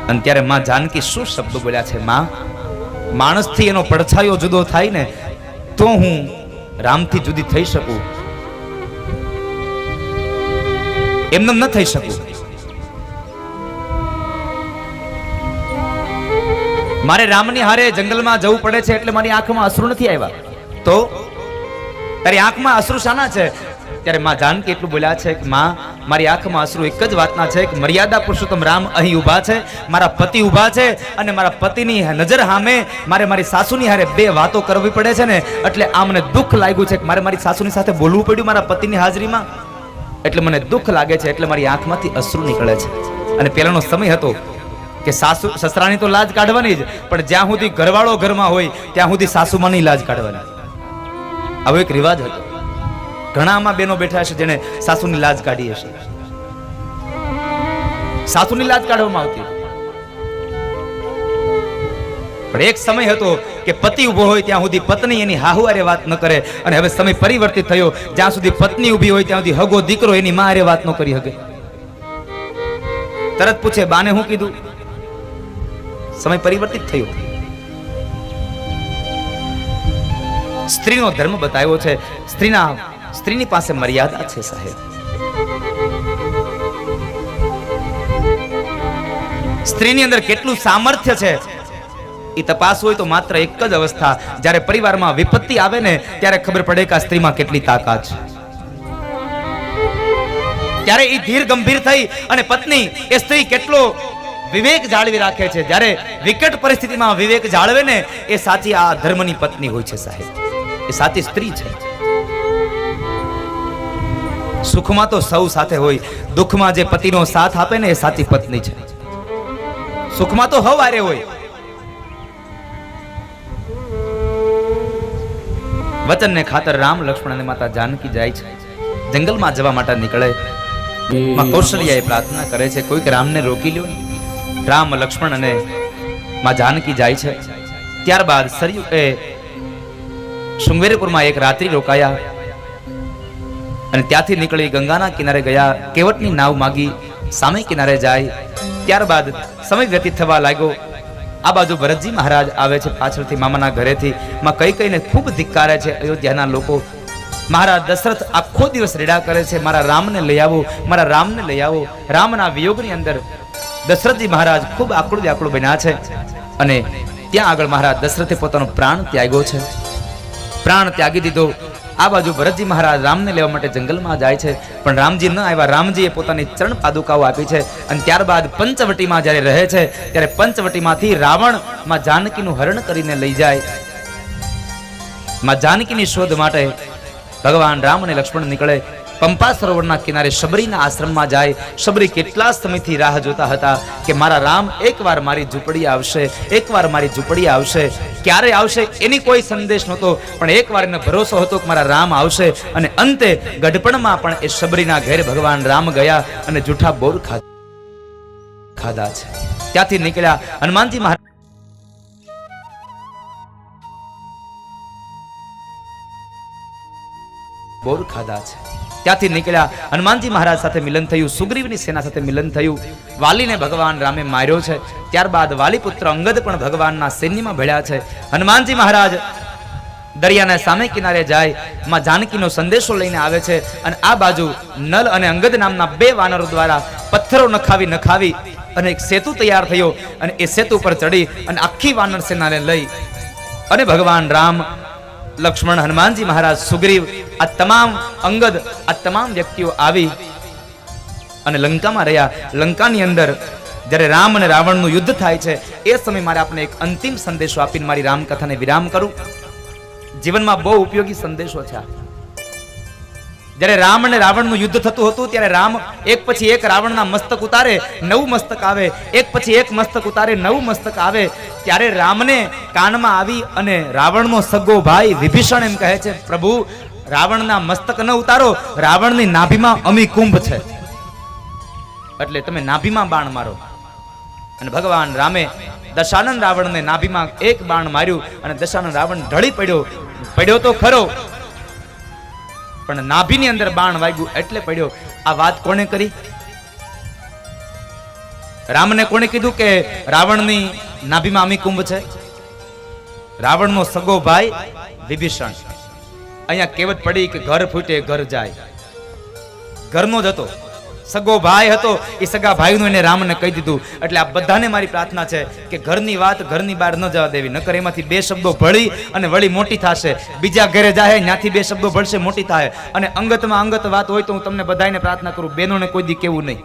અને ત્યારે માં જાનકી શું શબ્દો બોલ્યા છે? માં, માણસથી એનો પડછાયો જુદો થાય ને તો હું રામથી જુદી થઈ શકું, એમને ન થઈ શકું. મારે રામની હારે જંગલમાં જવું પડે છે એટલે મારી આંખમાં અશ્રુ નથી આવ્યા. તો તારી આંખમાં અશ્રુ શાના છે? ત્યારે માં જાનકી એટલું બોલ્યા છે કે માં, મારી આંખમાં અશ્રુ એક જ વાતના છે કે મર્યાદા પુરુષોત્તમ રામ અહીં ઊભા છે, મારા પતિ ઊભા છે અને મારા પતિની નજર સામે મારે મારી સાસુની હારે 2 વાતો કરવી પડે છે ને એટલે આ મને દુઃખ લાગ્યું છે કે મારે મારી સાસુની સાથે બોલવું પડ્યું મારા પતિની હાજરીમાં, એટલે મને દુઃખ લાગે છે, એટલે મારી આંખમાંથી અશ્રુ નીકળે છે. અને પહેલાનો સમય હતો કે સાસુ સસરાની તો લાજ કાઢવાની જ, પણ જ્યાં સુધી ઘરવાળો ઘરમાં હોય ત્યાં સુધી સાસુમાની લાજ કાઢવાની. આવો એક રિવાજ હતો. ઘણામાં બેનો બેઠા હશે જેને સાસુની લાજ કાઢી હશે. સાસુની લાજ કાઢવામાં આવતી, પણ એક સમય હતો કે પતિ ઉભો હોય ત્યાં સુધી પત્ની એની હાહુ હારે વાત ન કરે, અને હવે સમય પરિવર્તિત થયો, જ્યાં સુધી પત્ની ઊભી હોય ત્યાં સુધી હગો દીકરો એની માં હારે વાત ન કરી શકે. તરત પૂછે, બાને હું કીધું? સમય પરિવર્તિત થયો. સ્ત્રીનો ધર્મ બતાવ્યો છે. સ્ત્રીની પાસે મર્યાદા છે સાહેબ. સ્ત્રીની અંદર કેટલું સામર્થ્ય છે એ તપાસ હોય તો માત્ર એક જ અવસ્થા, જ્યારે પરિવારમાં વિપત્તિ આવે ને ત્યારે ખબર પડે કે આ સ્ત્રીમાં કેટલી તાકાત છે. ત્યારે એ ધીર ગંભીર થઈ અને પત્ની એ સ્ત્રી કેટલો વિવેક જાળવી રાખે છે. જ્યારે વિકટ પરિસ્થિતિમાં વિવેક જાળવે ને એ સાચી આ ધર્મની પત્ની હોય છે સાહેબ, એ સાચી સ્ત્રી છે. સુખમાં તો સૌ સાથે હોય, દુઃખમાં જે પતિનો સાથ આપે ને એ સાચી પત્ની છે. સુખમાં તો હવ હારે હોય. વચનને ખાતર રામ, લક્ષ્મણ અને માતા જાનકી જાય છે, જંગલમાં જવા માટે નીકળે. માં કૌશલ્યાએ પ્રાર્થના કરે છે, કોઈક રામને રોકી લ્યો. રામ, લક્ષ્મણ અને માં જાનકી જાય છે. ત્યારબાદ સરયુ શૃંગવેરપુરમાં એક રાત્રિ રોકાયા અને ત્યાંથી નીકળી ગંગાના કિનારે ગયા. કેવટની નાવ માગી સામે કિનારે જાય. ત્યારબાદ સમય વ્યતીત થવા લાગ્યો. આ બાજુ ભરતજી મહારાજ આવે છે પાછળથી મામાના ઘરેથી. માં કઈ કઈને ખૂબ ધિક્કારે છે અયોધ્યાના લોકો. મહારાજ દશરથ આખો દિવસ રેડા કરે છે, મારા રામને લઈ આવો, મારા રામને લઈ આવો. રામના વિયોગની અંદર દશરથજી મહારાજ ખૂબ આકુળ બન્યા છે. અને ત્યાં આગળ મહારાજ દશરથે પોતાનો પ્રાણ ત્યાગ્યો છે, પ્રાણ ત્યાગી દીધો. આ બાજુ ભરતજી મહારાજ રામને લેવા માટે જંગલમાં જાય છે, પણ રામજી ન આવ્યા. રામજીએ પોતાની ચરણ પાદુકાઓ આપી છે. અને ત્યારબાદ પંચવટીમાં જ્યારે રહે છે ત્યારે પંચવટીમાંથી રાવણ માં જાનકીનું હરણ કરીને લઈ જાય. માં જાનકીની શોધ માટે ભગવાન રામ અને લક્ષ્મણ નીકળે. પંપા સરોવરના કિનારે શબરીના આશ્રમમાં જાય. શબરી કેટલા સમયથી રાહ જોતા હતા કે મારા રામ એકવાર મારી ઝૂંપડી આવશે, એકવાર મારી ઝૂંપડી આવશે. ક્યારે આવશે એની કોઈ સંદેશ નહોતો, પણ એકવાર એને ભરોસો હતો કે મારા રામ આવશે. અને અંતે ગઢપણમાં પણ એ શબરીના ઘેર ભગવાન રામ ગયા અને જૂઠા બોર ખાધા છે. ત્યાંથી નીકળ્યા હનુમાનજી મહારાજ બોર ખાધા છે. ત્યાંથી નીકળ્યા હનુમાનજી મહારાજ સાથે મિલન થયું, સુગ્રીવની સેના સાથે મિલન થયું. વાલીને ભગવાન રામે માર્યો છે. ત્યારબાદ વાલી પુત્ર અંગદ પણ ભગવાનના સૈન્યમાં ભળ્યા છે. હનુમાનજી મહારાજ દરિયાના સામે કિનારે જાય, માં જાનકીનો સંદેશો લઈને આવે છે. અને આ બાજુ નલ અને અંગદ નામના બે વાનરો દ્વારા પથ્થરો નખાવી અને એક સેતુ તૈયાર થયો. અને એ સેતુ પર ચડી અને આખી વાનર સેનાને લઈ અને ભગવાન રામ, લક્ષ્મણ, હનુમાનજી મહારાજ, સુગ્રીવ, આ તમામ અંગદ, આ તમામ વ્યક્તિઓ આવી અને લંકામાં રહ્યા. લંકાની અંદર જ્યારે રામ અને રાવણનું યુદ્ધ થાય છે એ સમય મારે આપને એક અંતિમ સંદેશો આપીને મારી રામકથાને વિરામ કરું. જીવનમાં બહુ ઉપયોગી સંદેશો છે. જ્યારે રામ અને રાવણનું યુદ્ધ થતું હતું ત્યારે રામ એક પછી એક રાવણના મસ્તક ઉતારે, નવું મસ્તક આવે, એક પછી એક મસ્તક ઉતારે, નવું મસ્તક આવે. ત્યારે રામને કાનમાં આવી અને રાવણનો સગો ભાઈ વિભીષણ એમ કહે છે, પ્રભુ રાવણના મસ્તક ન ઉતારો, રાવણની નાભીમાં અમિકુંભ છે, એટલે તમે નાભીમાં બાણ મારો. અને ભગવાન રામે દશાનન રાવણને નાભીમાં એક બાણ માર્યું અને દશાનન રાવણ ઢળી પડ્યો તો ખરો, પણ નાભીની અંદર બાણ વાગ્યું એટલે પડ્યો. આ વાત કોણે કરી? રામને કોણે કીધું કે રાવણની નાભીમાં અમિકુંભ છે? રાવણનો સગો ભાઈ વિભીષણ. અહીંયા કહેવત પડી કે ઘર ફૂટે ઘર જાય. ઘરનો જ હતો, સગો ભાઈ હતો. એ સગા ભાઈનું એને રામને કહી દીધું. એટલે આ બધાને મારી પ્રાર્થના છે કે ઘરની વાત ઘરની બહાર ન જવા દેવી, નકર એમાંથી બે શબ્દો ભળી અને વળી મોટી થશે. બીજા ઘરે જાય ત્યાંથી બે શબ્દો ભળશે, મોટી થાય. અને અંગતમાં અંગત વાત હોય તો હું તમને બધાને પ્રાર્થના કરું, બહેનોને કોઈ દી કેવું નહીં.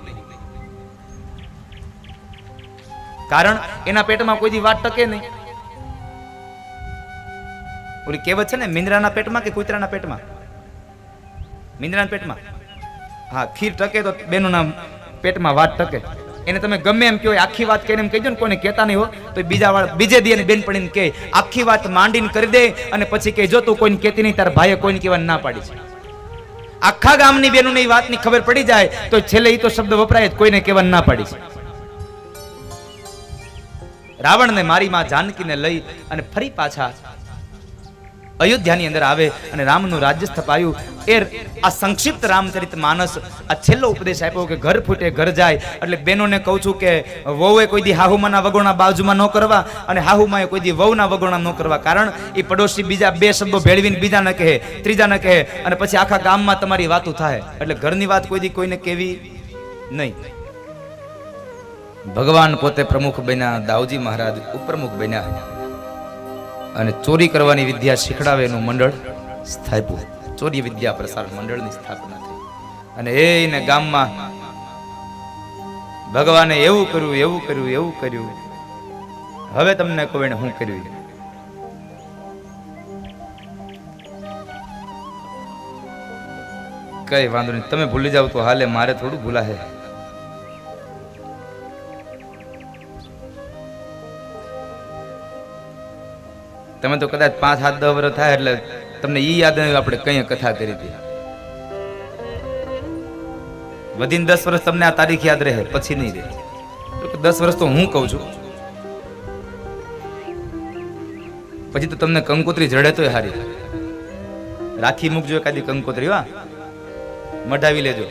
કારણ એના પેટમાં કોઈ દી વાત ટકે નહીં. ઓલી કહેવત છે ને, મીંદરાના પેટમાં કે કૂતરાના પેટમાં? મીંદરાના પેટમાં. હા, ખીર ટકે તો બેનોના પેટમાં વાત ટકે. એને તમે ગમે એમ કહો, આખી વાત કહીને એમ કહેજો ને, કોઈને કહેતા નહીં હો તો બીજે દી બેન પડીને કહે, આખી વાત માંડીને કરી દે અને પછી કહેજો તું કોઈને કહેતી નહીં, તાર ભાઈએ કોઈને કહેવાની ના પાડી છે. આખા ગામની બેનોને એ વાતની ખબર પડી જાય તો છેલ્લે એ તો શબ્દ વપરાય જ, કોઈને કહેવાની ના પાડી છે. રાવણને મારી માં જાનકીને લઈ અને ફરી પાછા અયોધ્યાની અંદર આવે અને રામનું રાજ્ય સ્થપાયું. આ સંક્ષિપ્ત રામચરિત માનસ, આ છેલ્લો ઉપદેશ આપ્યો કે ઘર ફૂટે ઘર જાય. એટલે બહેનોને કહું છું કે વહુએ કોઈ દી હાહુમાના વગોણા બાજુમાં ન કરવા અને હાહુમાએ કોઈ દી વહુના વગોણા ન કરવા. કારણ એ પડોશી બીજા બે શબ્દો ભેળવીને બીજા ન કહે, ત્રીજા ન કહે અને પછી આખા ગામમાં તમારી વાતો થાય. એટલે ઘરની વાત કોઈ દી કોઈને કહેવી નહીં. ભગવાન પોતે પ્રમુખ બન્યા, દાઉજી મહારાજ ઉપપ્રમુખ બન્યા અને ચોરી કરવાની વિદ્યા શીખડાવે એનું મંડળ સ્થાપ્યું. ચોરી વિદ્યા પ્રસાર મંડળની સ્થાપના થઈ. અને એને ગામમાં ભગવાને એવું કર્યું. હવે તમને કહું એને શું કર્યું. કઈ વાંધો નહીં, તમે ભૂલી જાવ તો હાલે, મારે થોડું ભૂલાશે. તમે તો કદાચ 5-7 વર્ષ થાય એટલે તમને ઈ યાદ નહીં આપણે કઈ કથા કરી હતી. વધીને 10 વર્ષ તમને આ તારીખ યાદ રહે, પછી નહીં રહે. 10 વર્ષ તો હું કહું છું, પછી તો તમને કંકોત્રી જડે તોય હારી. રાખી મૂકજો એકાદી કંકોત્રી, મઢાવી લેજો.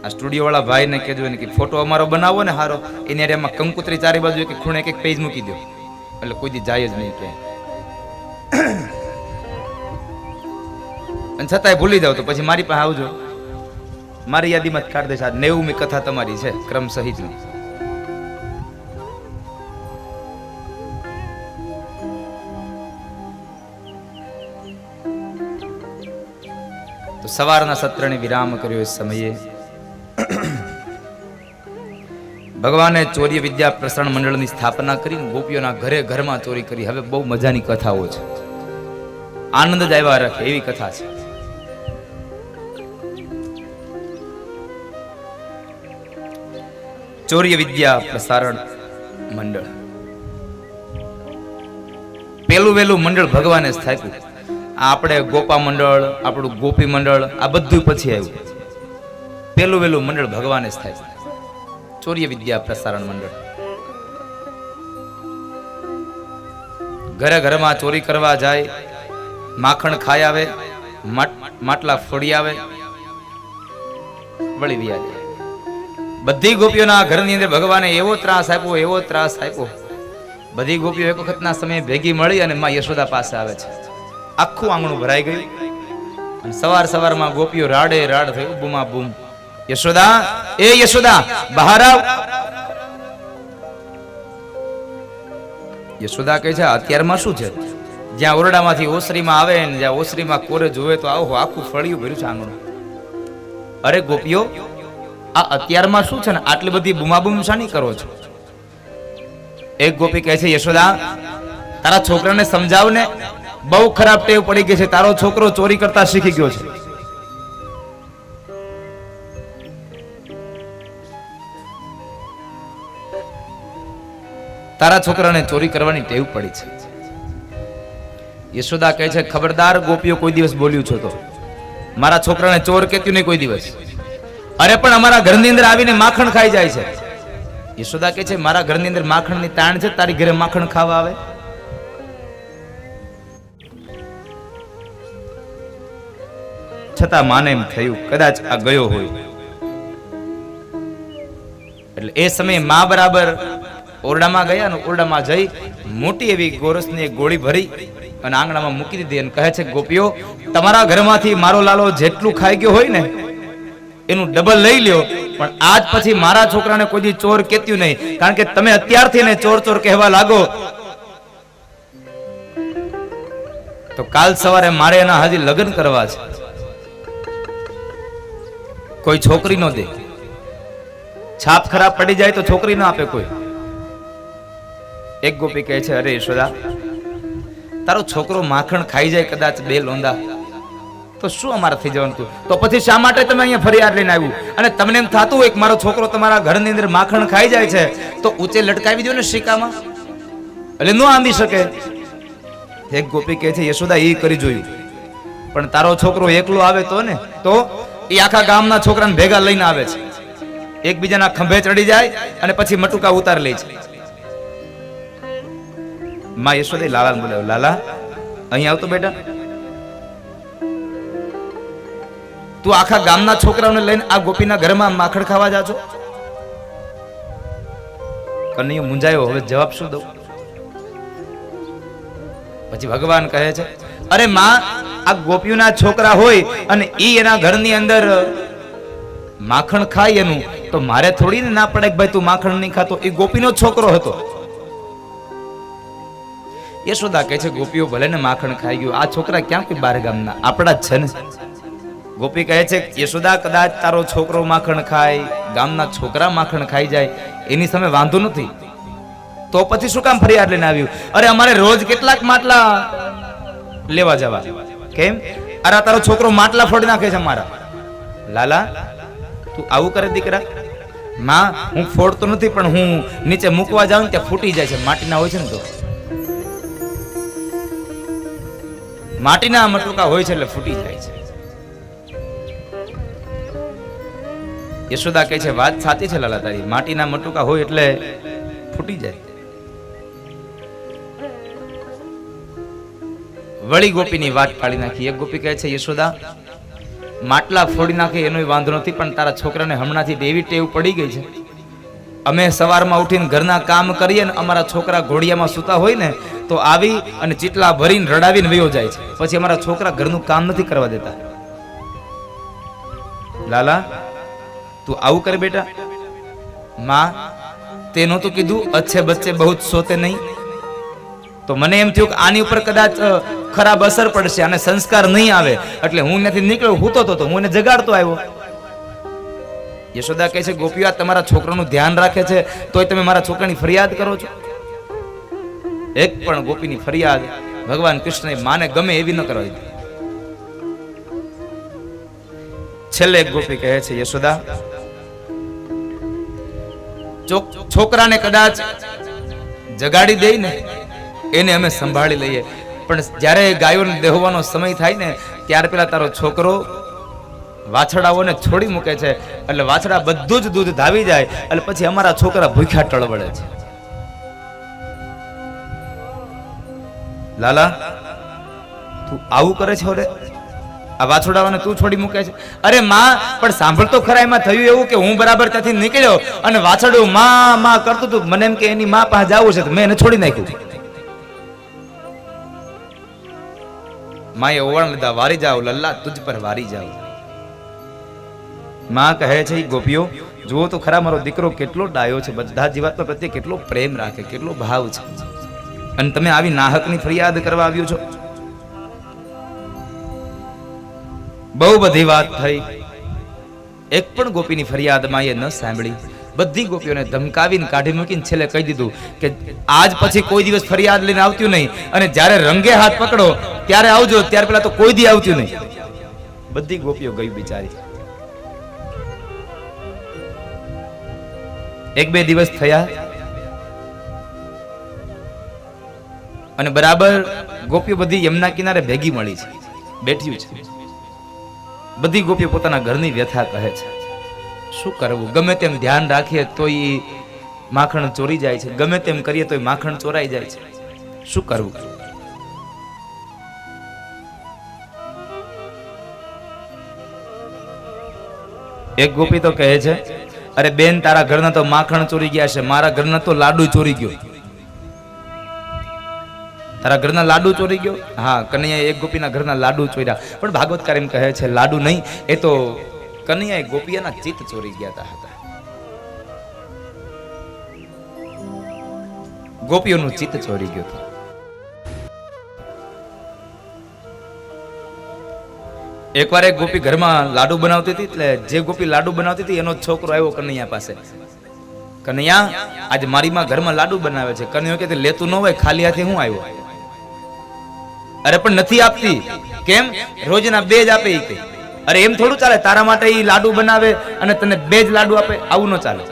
આ સ્ટુડિયો વાળા ભાઈને કહેજો ને કે ફોટો અમારો બનાવો ને હારો, એની હારે એમાં કંકુતરી ચારે બાજુ એક ખૂણે એક પેજ મૂકી દો, એટલે કોઈ દી જાય જ નહીં ક્યાંય. અને છતાંય ભૂલી જાવ તો પછી મારી પાસે આવજો, મારી યાદીમાં જ કાઢ દઈશ. આ 90મી કથા તમારી છે ક્રમ સહિતની. તો સવારના સત્રને વિરામ કર્યો એ સમયે ભગવાને ચોરી વિદ્યા પ્રસારણ મંડળની સ્થાપના કરીને ગોપીઓના ઘરે ઘરમાં ચોરી કરી. હવે બહુ મજાની કથાઓ છે, આનંદ જ આવ્યા રાખે એવી કથા છે. ચોરી વિદ્યા પ્રસારણ મંડળ પેલું વેલું મંડળ ભગવાને સ્થાપ્યું. આપણે ગોપા મંડળ, આપણું ગોપી મંડળ, આ બધું પછી આવ્યું. પેલું વેલું મંડળ ભગવાને સ્થાપ્યું, ચોરી વિદ્યા પ્રસારણ મંડળ. ઘરે ઘરમાં ચોરી કરવા જાય, માખણ ખાઈ આવે, માટલા ફોડી આવે, વળી વ્યા જાય. બધી ગોપીઓના ઘરની અંદર ભગવાને એવો ત્રાસ આપ્યો, એવો ત્રાસ આપ્યો. બધી ગોપીઓ એક વખતના સમયે ભેગી મળી અને માં યશોદા પાસે આવે છે. આખું આંગણું ભરાઈ ગયું અને સવાર સવારમાં ગોપીઓ રાડે રાડ થયું, બૂમા બૂમ, યશોદા, એ યશોદા, બહાર આવ. યશોદા કહે છે અત્યારમાં શું છે? જ્યાં ઓરડામાંથી ઓસરીમાં આવે ને જ્યાં ઓસરીમાં કોરે જોવે તો આવો આખું ફળિયું ભર્યું છે આંગણું. અરે ગોપીઓ, આ અત્યારમાં શું છે ને આટલી બધી બૂમાબૂમ શાની કરો છો? એક ગોપી કહે છે યશોદા, તારા છોકરાને સમજાવ ને, બહુ ખરાબ ટેવ પડી ગઈ છે, તારો છોકરો ચોરી કરતા શીખી ગયો છે. તારા છોકરાને ચોરી કરવાની ટેવ પડી છે. યશોદા કહે છે ખબરદાર ગોપીઓ, કોઈ દિવસ બોલ્યું છો તો મારા છોકરાને ચોર કહેતું નહીં કોઈ દિવસ. અરે પણ અમારા ઘરની અંદર આવીને માખણ ખાઈ જાય છે. યશોદા કહે છે મારા ઘરની અંદર માખણની તાણ છે, તારી ઘરે માખણ ખાવા આવે? છતાં માને એમ થયું કદાચ આ ગયો હોય. એટલે એ સમયે માં બરાબર ઓરડામાં ગયા અને ઓરડામાં જઈ મોટી એવી ગોરસની એક ગોળી ભરી અને આંગણામાં મૂકી દીધી અને કહે છે ગોપીઓ, તમારા ઘરમાંથી મારો લાલો જેટલું ખાઈ ગયો હોય ને એનું ડબલ લઈ લ્યો, પણ આજ પછી મારા છોકરાને કોઈ દી ચોર કહેતું નહીં, કારણ કે તમે અત્યારથી ને ચોર ચોર કહેવા લાગો તો કાલ સવારે મારે એના હજી લગ્ન કરવા છે. કોઈ છોકરી નો દે, છાપ ખરાબ પડી જાય તો છોકરી ના આપે કોઈ. એક ગોપી કહે છે અરે યશોદા, તારો છોકરો માખણ ખાઈ જાય કદાચ બે લોંદા તો શું અમારે થઈ જવાનું? તો પછી શા માટે તમે અહીંયા ફરિયાદ લઈને આવ્યું? અને તમને એમ થતું હોય કે મારો છોકરો તમારા ઘરની અંદર માખણ ખાઈ જાય છે તો ઊંચે લટકાવી દો ને શીકામાં, એટલે ન આંબી શકે. એક ગોપી કહે છે યશોદા એ કરી જોયું, પણ તારો છોકરો એકલો આવે તો ને, તો એ આખા ગામના છોકરાને ભેગા લઈને આવે છે, એકબીજાના ખંભે ચડી જાય અને પછી મટુકા ઉતાર લે છે. માં યશોદા લાલાને બોલાવ્યો, લાલા અહીં આવતો બેટા, તું આખા ગામના છોકરાઓને લઈને આ ગોપીના ઘરમાં માખણ ખાવા જા છો? કનૈયો મૂંઝાયો, હવે જવાબ શું દઉં? પછી ભગવાન કહે છે અરે માં, આ ગોપીઓના છોકરા હોય અને ઈ એના ઘરની અંદર માખણ ખાય એનું, તો મારે થોડી ને ના પડે કે ભાઈ તું માખણ નહીં ખાતો, એ ગોપીનો છોકરો હતો. યશોદા કહે છે ગોપીઓ ભલે ને માખણ ખાઈ ગયું, આ છોકરા ક્યાં કોઈ બાર ગામના, આપણા જ છે ને. ગોપી કહે છે યશોદા, કદાચ તારો છોકરો માખણ ખાય, ગામના છોકરા માખણ ખાઈ જાય, એની સામે વાંધો નથી, તો પછી શું કામ ફરિયાદ લઈને આવ્યું? અરે અમારે રોજ કેટલાક માટલા લેવા જવા. કેમ? અરે તારો છોકરો માટલા ફોડી નાખે છે મારા. લાલા તું આવું કરે દીકરા? માં હું ફોડતો નથી, પણ હું નીચે મૂકવા જાઉં ત્યાં ફૂટી જાય છે, માટીના હોય છે ને, તો માટીના મટુકા હોય છે એટલે ફૂટી જાય છે. યશોદા કહે છે વાત સાચી છે લાલા તારી, માટીના મટુકા હોય એટલે ફૂટી જાય. વળી ગોપીની વાત ટાળી નાખી. એક ગોપી કહે છે યશોદા, માટલા ફોડી નાખે એનોય વાંધો નથી, પણ તારા છોકરાને હમણાંથી એવી ટેવ પડી ગઈ છે. અમે સવારમાં ઉઠીને ઘરના કામ કરીએ ને અમારા છોકરા ઘોડિયામાં સૂતા હોય ને તો આવી અને ચીટલા ભરીને રડાવીને વયો જાય છે. પછી અમારા છોકરા ઘરનું કામ નથી કરવા દેતા. લાલા તું આવું કરે બેટા? માં તે નહોતું કીધું અચ્છે બચ્ચે બહુ સોતે નહીં? તો મને એમ થયું કે આની ઉપર કદાચ ખરાબ અસર પડશે અને સંસ્કાર નહીં આવે, એટલે હું નથી નીકળ્યો, હૂતો તો હું એને જગાડતો આવ્યો. યશોદા કહે છે ગોપીઓ આ તમારા છોકરાનું ધ્યાન રાખે છે તોય તમે મારા છોકરાની ફરિયાદ કરો છો? એક પણ ગોપીની ફરિયાદ ભગવાન કૃષ્ણએ માને ગમે એવી ન કરવા દીધી. છેલ્લે એક ગોપી કહે છે યશોદા છોકરાને કદાચ જગાડી દે ને એને અમે સંભાળી લઈએ, પણ જ્યારે ગાયોને દેહવાનો સમય થાય ને ત્યાર પેલા તારો છોકરો વાછડાઓને છોડી મૂકે છે, એટલે વાછડા બધું જ દૂધ ધાવી જાય, એટલે પછી અમારા છોકરા ભૂખ્યા ટળવળે છે. લાલા તું આવું કરે છે? અરે આ વાછડાઓને તું છોડી મૂકે છે? અરે માં પણ સાંભળ તો ખરા, એમાં થયું એવું કે હું બરાબર ત્યાંથી નીકળ્યો અને વાછડું માં માં કરતું હતું, મને એમ કે એની માં પાસે જવું છે તો મેં એને છોડી નાખ્યું. માએ ઓવણ લીધા, વારી જાવ લલ્લા તુજ પર વારી જાવ. માં કહે છે ગોપીઓ જુઓ તો ખરા મારો દીકરો કેટલો ડાયો છે, બધા જીવાત્મા પ્રત્યે કેટલો પ્રેમ રાખે, કેટલો ભાવ છે, અને તમે આવી નાહકની ફરિયાદ કરવા આવ્યો છો. બહુ બધી વાત થઈ, એક પણ ગોપીની ફરિયાદ માએ ન સાંભળી. બધી ગોપીઓને ધમકાવીને કાઢી મૂકીને છેલ્લે કહી દીધું કે આજ પછી કોઈ દિવસ ફરિયાદ લઈને આવતું નહીં, અને જ્યારે રંગે હાથ પકડો ત્યારે આવજો, ત્યાર પેલા તો કોઈ દી આવતું નહીં. બધી ગોપીઓ ગઈ બિચારી. એક બે દિવસ થયા અને બરાબર ગોપીઓ બધી યમુના કિનારે ભેગી મળી છે, બેઠી છે. બધી ગોપીઓ પોતાના ઘરની વ્યથા કહે છે. શું કરવું, ગમે તેમ ધ્યાન રાખીએ તો માખણ ચોરી જાય છે, ગમે તેમ કરીએ તો માખણ ચોરાઈ જાય છે, શું કરવું? એક ગોપી તો કહે છે અરે બેન તારા ઘરના તો માખણ ચોરી ગયા છે, મારા ઘરના તો લાડુ ચોરી ગયો. તારા ઘરના લાડુ ચોરી ગયો? હા, કનૈયા એક ગોપીના ઘરના લાડુ ચોર્યા. પણ ભાગવતકાર એમ કહે છે લાડુ નહીં, એ તો કનૈયાએ ગોપીઓના ચિત્ત ચોરી ગયા હતા. ગોપીઓનું ચિત્ત ચોરી ગયું હતું. એકવાર એક ગોપી ઘરમાં લાડુ બનાવતી હતી, એટલે જે ગોપી લાડુ બનાવતી હતી એનો છોકરો આવ્યો કનૈયા પાસે. કનૈયા આજે મારી માં ઘરમાં લાડુ બનાવે છે. કનૈયો કે લેતું ન હોય, ખાલી હાથે હું આવ્યો? અરે પણ નથી આપતી. કેમ? રોજના બે જ આપે. એ અરે એમ થોડું ચાલે, તારા માટે એ લાડુ બનાવે અને તને બે જ લાડુ આપે, આવું ન ચાલે.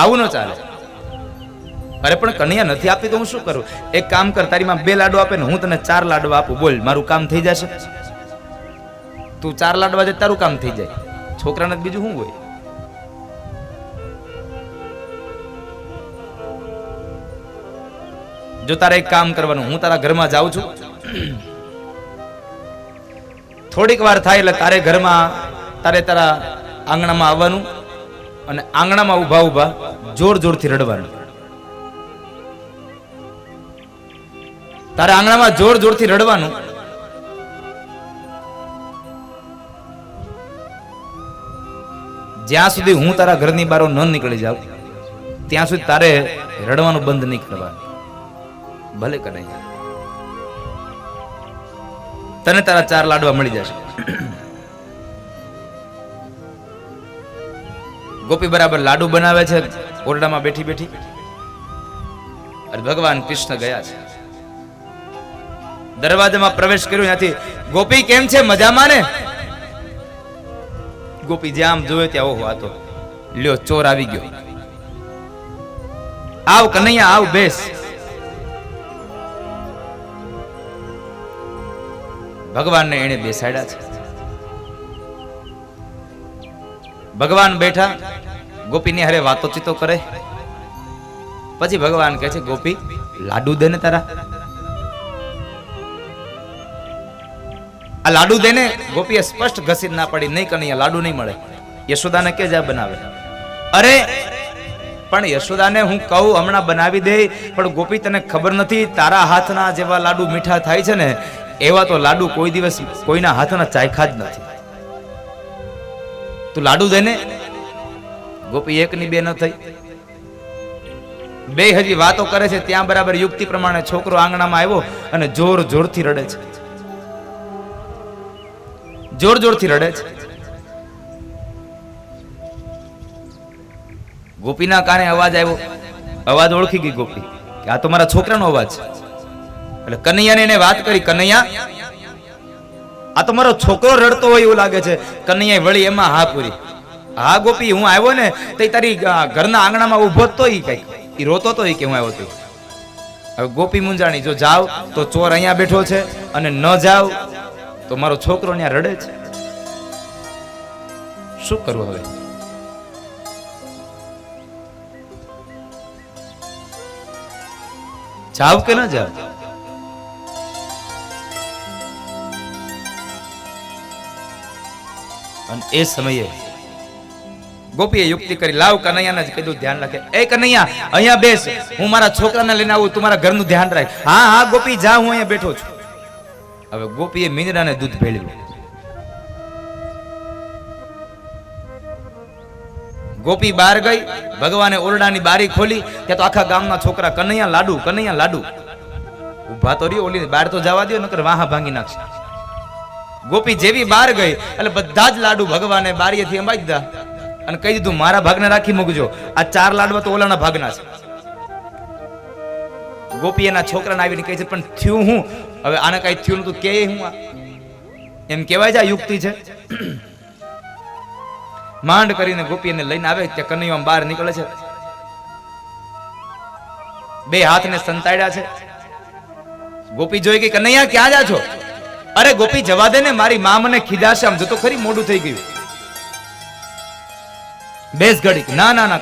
આવું ન ચાલે. અરે પણ કનૈયા નથી આપતી તો હું શું કરું? એક કામ કર, તારી માં બે લાડુ આપે ને હું તને 4 લાડુ આપું, બોલ મારું કામ થઈ જશે. તું 4 લાડવા દે, તારું કામ થઈ જાય. છોકરાને બીજું શું હોય? જો તારે એક કામ કરવાનું, હું તારા ઘરમાં જાઉં છું, થોડીક વાર થાય એટલે તારે ઘરમાં તારા આંગણામાં આવવાનું અને આંગણામાં ઉભા ઉભા જોર જોરથી રડવાનું. તારા આંગણામાં જોર જોરથી રડવાનું. જ્યાં સુધી હું તારા ઘરની બહાર ન નીકળી જાઉં ત્યાં સુધી તારે રડવાનું બંધ નહીં કરવાનું. ભલે કનૈયા, તને તારા 4 લાડવા મળી જશે. ગોપી બરાબર લાડુ બનાવે છે ઓરડામાં બેઠી બેઠી, અને ભગવાન કૃષ્ણ ગયા છે. દરવાજામાં પ્રવેશ કર્યો, ત્યાંથી ગોપી કેમ છે, મજામાં ને? ગોપી જ્યાં આમ જોયે ત્યાં ઓહો આ તો લ્યો ચોર આવી ગયો. આવ કનૈયા આવ, બેસ. ભગવાનને એને બેસાડ્યા છે. ભગવાન બેઠા, ગોપીની હારે વાતોચીતો કરે. પછી ભગવાન કહે છે ગોપી લાડુ દે ને તારા. આ લાડુ દેને. ગોપીએ સ્પષ્ટ ઘસી ના પડી, નહીં કનૈયા લાડુ નહીં મળે. યશોદાને કે જા બનાવે. અરે પણ યશોદાને હું કહું હમણાં બનાવી દે, પણ ગોપી તને ખબર નથી તારા હાથના જેવા લાડુ મીઠા થાય છે ને એવા તો લાડુ કોઈ દિવસ કોઈના હાથના ચાખ્યા જ નથી. તું લાડુ દેને. ગોપી એકની બે ન થઈ, બે હજી વાતો કરે છે. ત્યાં બરાબર યુક્તિ પ્રમાણે છોકરો આંગણામાં આવ્યો અને જોર જોરથી રડે છે. જોર જોરથી રડે છે. ગોપીના કાને અવાજ આવ્યો. અવાજ ઓળખી ગઈ ગોપી કે આ તો મારા છોકરાનો અવાજ છે. એટલે કનૈયાને એને વાત કરી, કનૈયા આ તો મારો છોકરો રડતો હોય એવું લાગે છે. કનૈયાએ વળી એમાં હા પૂરી. હા ગોપી, હું આવ્યો ને તો તારી ઘરના આંગણામાં ઉભો તો ઈ કઈક ઈ રોતો તો કે હું આવ્યો તો. હવે ગોપી મૂંઝાણી, જો જાવ તો ચોર અહીંયા બેઠો છે અને ન જાવ તો મારો છોકરો ત્યાં રડે છે. શું કરવું હવે? જાવ કે ન જાવ? અને એ સમયે ગોપીએ યુક્તિ કરી, લાવ કનૈયાને જ કીધું ધ્યાન રાખે. એ કનૈયા અહીંયા બેસ, હું મારા છોકરાને લઈને આવું, તું મારા ઘરનું ધ્યાન રાખ. હા હા ગોપી જા, હું અહીંયા બેઠો છું. હવે ગોપીએ મીંદડાને દૂધ ભેળવ્યું. ગોપી બહાર ગઈ, ભગવાને ઓરડાની બારી ખોલી, ત્યાં તો આખા ગામના છોકરા કનૈયા લાડુ, કનૈયા લાડુ. ઉભા તો રહ્યો, ઓલી બહાર તો જવા દો, નકર વાહા ભાંગી નાખશે. ગોપી જેવી બહાર ગઈ એટલે બધા જ લાડુ ભગવાને બારીએથી અંબાઈ દીધા અને કહી દીધું મારા ભાગને રાખી મૂકજો. આ 4 લાડવા તો ઓલાના ભાગના છે. ગોપી એના છોકરાને આવીને કહે છે, પણ થયું હું? હવે આને કઈ થયું નતું કે હું એમ કહેવાય છે? યુક્તિ છે. માંડ કરીને ગોપી એને લઈને આવે, ત્યાં કનૈયો બહાર નીકળે છે. બે હાથને સંતાડ્યા છે. ગોપી જોઈ ગઈ, કનૈયા ક્યાં જા છો? અરે ગોપી જવા દે ને, મારી માં મને ખીજાશે. આમ જતો ખરી, મોડું થઈ ગયું. બેસ ઘડી. ના ના ના.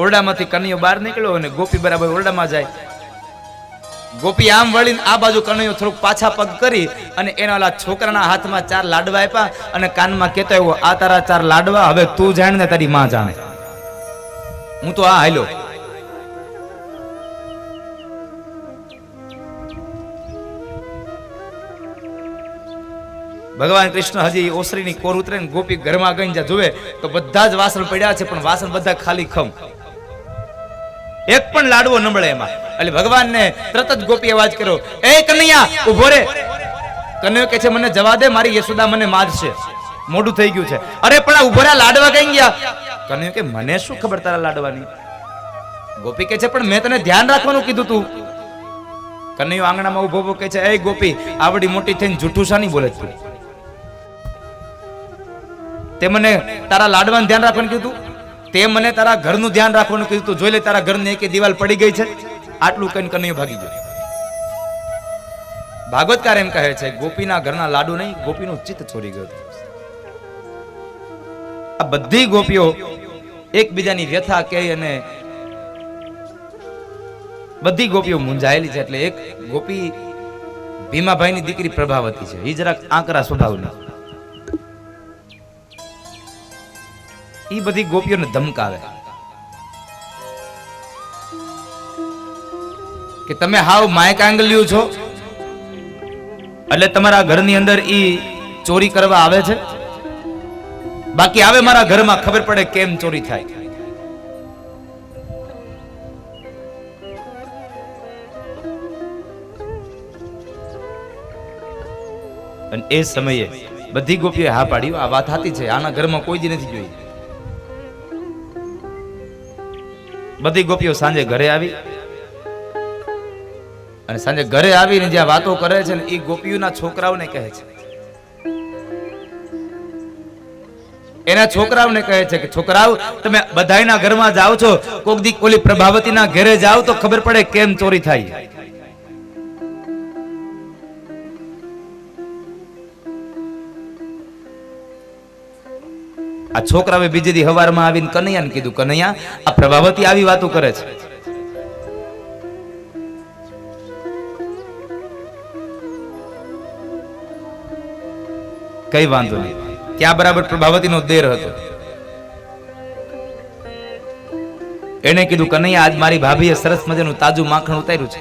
ઓરડામાંથી કનૈયો બહાર નીકળ્યો અને ગોપી બરાબર ઓરડામાં જાય. ગોપી આમ વળીને આ બાજુ કનૈયો થોડુંક પાછા પગ કરી અને એના ઓલા છોકરાના હાથમાં 4 લાડવા આપ્યા અને કાનમાં કહેતો આવ્યો, આ તારા 4 લાડવા, હવે તું જાણ ને તારી માં જાણે. હું તો આ હાલ્યો. ભગવાન કૃષ્ણ હજી ઓસરીની કોર ઉતરે ને ગોપી ઘરમાં ગઈને જ્યાં જોવે તો બધા જ વાસણ પડ્યા છે, પણ વાસણ બધા ખાલી ખમ, એક પણ લાડવો ન મળે એમાં. એટલે ભગવાનને તરત જ ગોપી અવાજ કર્યો, એ કનૈયા ઉભો રે. કનૈયો કે છે, મને જવા દે, મારી યશોદા મને મારશે, મોડું થઈ ગયું છે. અરે પણ આ ઉભો રે, લાડવા કઈ ગયા? કનૈયો કે મને શું ખબર તારા લાડવાની? ગોપી કે છે, પણ મેં તને ધ્યાન રાખવાનું કીધું તું. કનૈયો આંગણામાં ઉભો ઉભો કે છે, એ ગોપી આવડી મોટી થઈને જૂઠું શાની બોલે તું? તે મને તારા લાડવાનું ધ્યાન રાખવાનું કીધું, તે મને તારા ઘરનું ધ્યાન રાખવાનું કીધું. તું જોઈ લે, તારા ઘરની એક દિવાલ પડી ગઈ છે. આટલું કહીને કનૈયો ભાગી ગયો. ભાગવતકાર એમ કહે છે, ગોપીના ઘરના લાડુ નહીં, ગોપીનું ચિત્ત ચોરી ગયું. આ બધી ગોપીઓ એકબીજાની વ્યથા કહે અને બધી ગોપીઓ મૂંઝાયેલી છે. એટલે એક ગોપી ભીમાભાઈની દીકરી પ્રભાવતી છે, એ જરાક આંકરા સ્વભાવની. એ બધી ગોપીઓને ધમકાવે કે તમે હાવ માયકાંગલ્યું છો, એટલે તમારા ઘરની અંદર ઈ ચોરી કરવા આવે છે. બાકી આવે મારા ઘરમાં, ખબર પડે કેમ ચોરી થાય. અને એ સમયે બધી ગોપીઓ હા પાડી, આ વાત સાચી છે, આના ઘરમાં કોઈ દી નથી જોઈ. બધી ગોપીઓ સાંજે ઘરે આવી અને સાંજે ઘરે આવીને જ્યાં વાતો કરે છે ને એ ગોપીઓના છોકરાઓને કહે છે. એના છોકરાઓને કહે છે કે છોકરાઓ તમે બધાયના ઘરમાં જાઓ છો, કોક દી ઓલી પ્રભાવતીના ઘરે જાઓ તો ખબર પડે કેમ ચોરી થાય. આ છોકરાએ બીજે દી હવારમાં આવીને કનૈયાને કીધું, કનૈયા આ પ્રભાવતી આવી વાતો કરે છે. કઈ વાંધો નહીં. ત્યાં બરાબર પ્રભાવતીનો દેર હતો. એને કીધું કનૈયા આજ મારી ભાભીએ સરસ મજાનું તાજું માખણ ઉતાર્યું છે.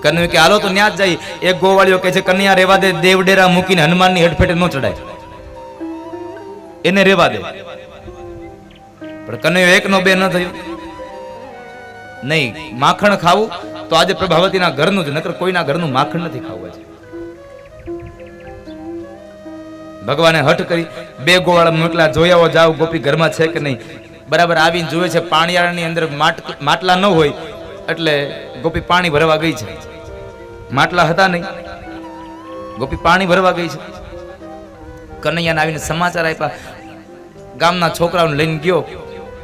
કનૈયો કે હાલો તો ન્યા જ જાય. એક ગોવાળીઓ કે છે કનૈયા રેવા દે, દેવડેરા મૂકીને હનુમાનની હડફેટે ન ચડાય, એને રેવા દે. પણ કનૈયો એક નો બે ન થયો. નહીં, માખણ ખાવું તો આજે પ્રભાવતીના ઘરનું જ, નકર કોઈના ઘરનું માખણ નથી ખાવું. છે ભગવાને હઠ કરી બે ગોવાળા મોકલા, જોયાઓ જાવ ગોપી ઘરમાં છે કે નહીં. બરાબર આવીને જોવે છે પાણીયાળાની અંદર માટલા ન હોય એટલે ગોપી પાણી ભરવા ગઈ છે. માટલા હતા નહીં, ગોપી પાણી ભરવા ગઈ છે. કનૈયાને આવીને સમાચાર આપ્યા. ગામના છોકરાઓને લઈને ગયો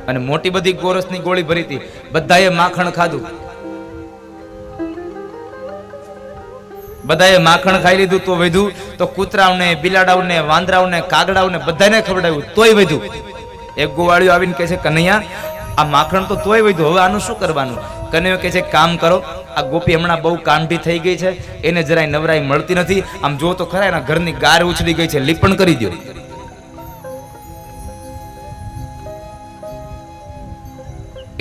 અને મોટી બધી ગોરસની ગોળી ભરી હતી. બધાએ માખણ ખાધું, બધાએ માખણ ખાઈ લીધું. તો વધ્યું તો કૂતરાઓને, બિલાડાઓને, વાંદરાઓને, કાગડાઓને બધાને ખવડાવ્યું, તોય વધ્યું. એક ગોવાળીઓ આવીને કહે છે કનૈયા આ માખણ તો તોય વધ્યું, હવે આનું શું કરવાનું? કનૈયો કહે છે કામ કરો, આ ગોપી હમણાં બહુ કાંઠી થઈ ગઈ છે, એને જરાય નવરાઈ મળતી નથી. આમ જો તો ખરા એના ઘરની ગાર ઉછળી ગઈ છે, લીપણ કરી દો.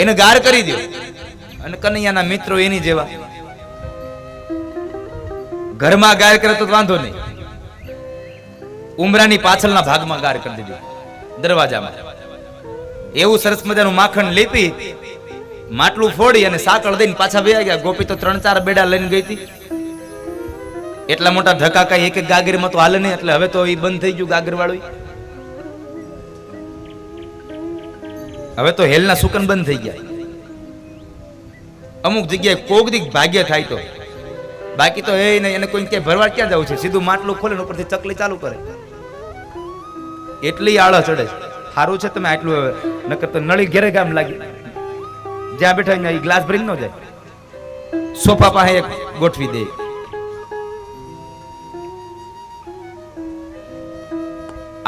એને ગાર કરી દો. અને કનૈયાના મિત્રો એની જેવા, ઘરમાં ગાર કરે તો વાંધો નહીં, ઉમરાની પાછળના ભાગમાં ગાર કરી દીધી, દરવાજામાં. એવું સરસ મજાનું માખણ લીપી માટલું ફોડી અને સાકળ દઈને પાછા વયા ગયા. ગોપી તો 3-4 બેડા લઈને ગઈ હતી. એટલા મોટા ધક્કા કઈ એક ગાગરમાં તો હાલે નહીં, એટલે હવે તો એ બંધ થઈ ગયું ગાગર વાળું. હવે તો હેલના સુકન બંધ થઈ ગયા. અમુક જગ્યાએ કોક દીક ભાગ્ય થાય તો, બાકી તો એ નહીં. એને કોઈ ક્યાંય ભરવા ક્યાં જવું છે? સીધું માટલું ખોલે ને ઉપરથી ચકલી ચાલુ કરે. એટલી આળસ ચડે. સારું છે તમે આટલું, નકર તો નળી ઘેરે ગામ લાગી. જ્યાં બેઠા ત્યાં ગ્લાસ ભરીને ન જાય, સોફા પાસે એક ગોઠવી દે.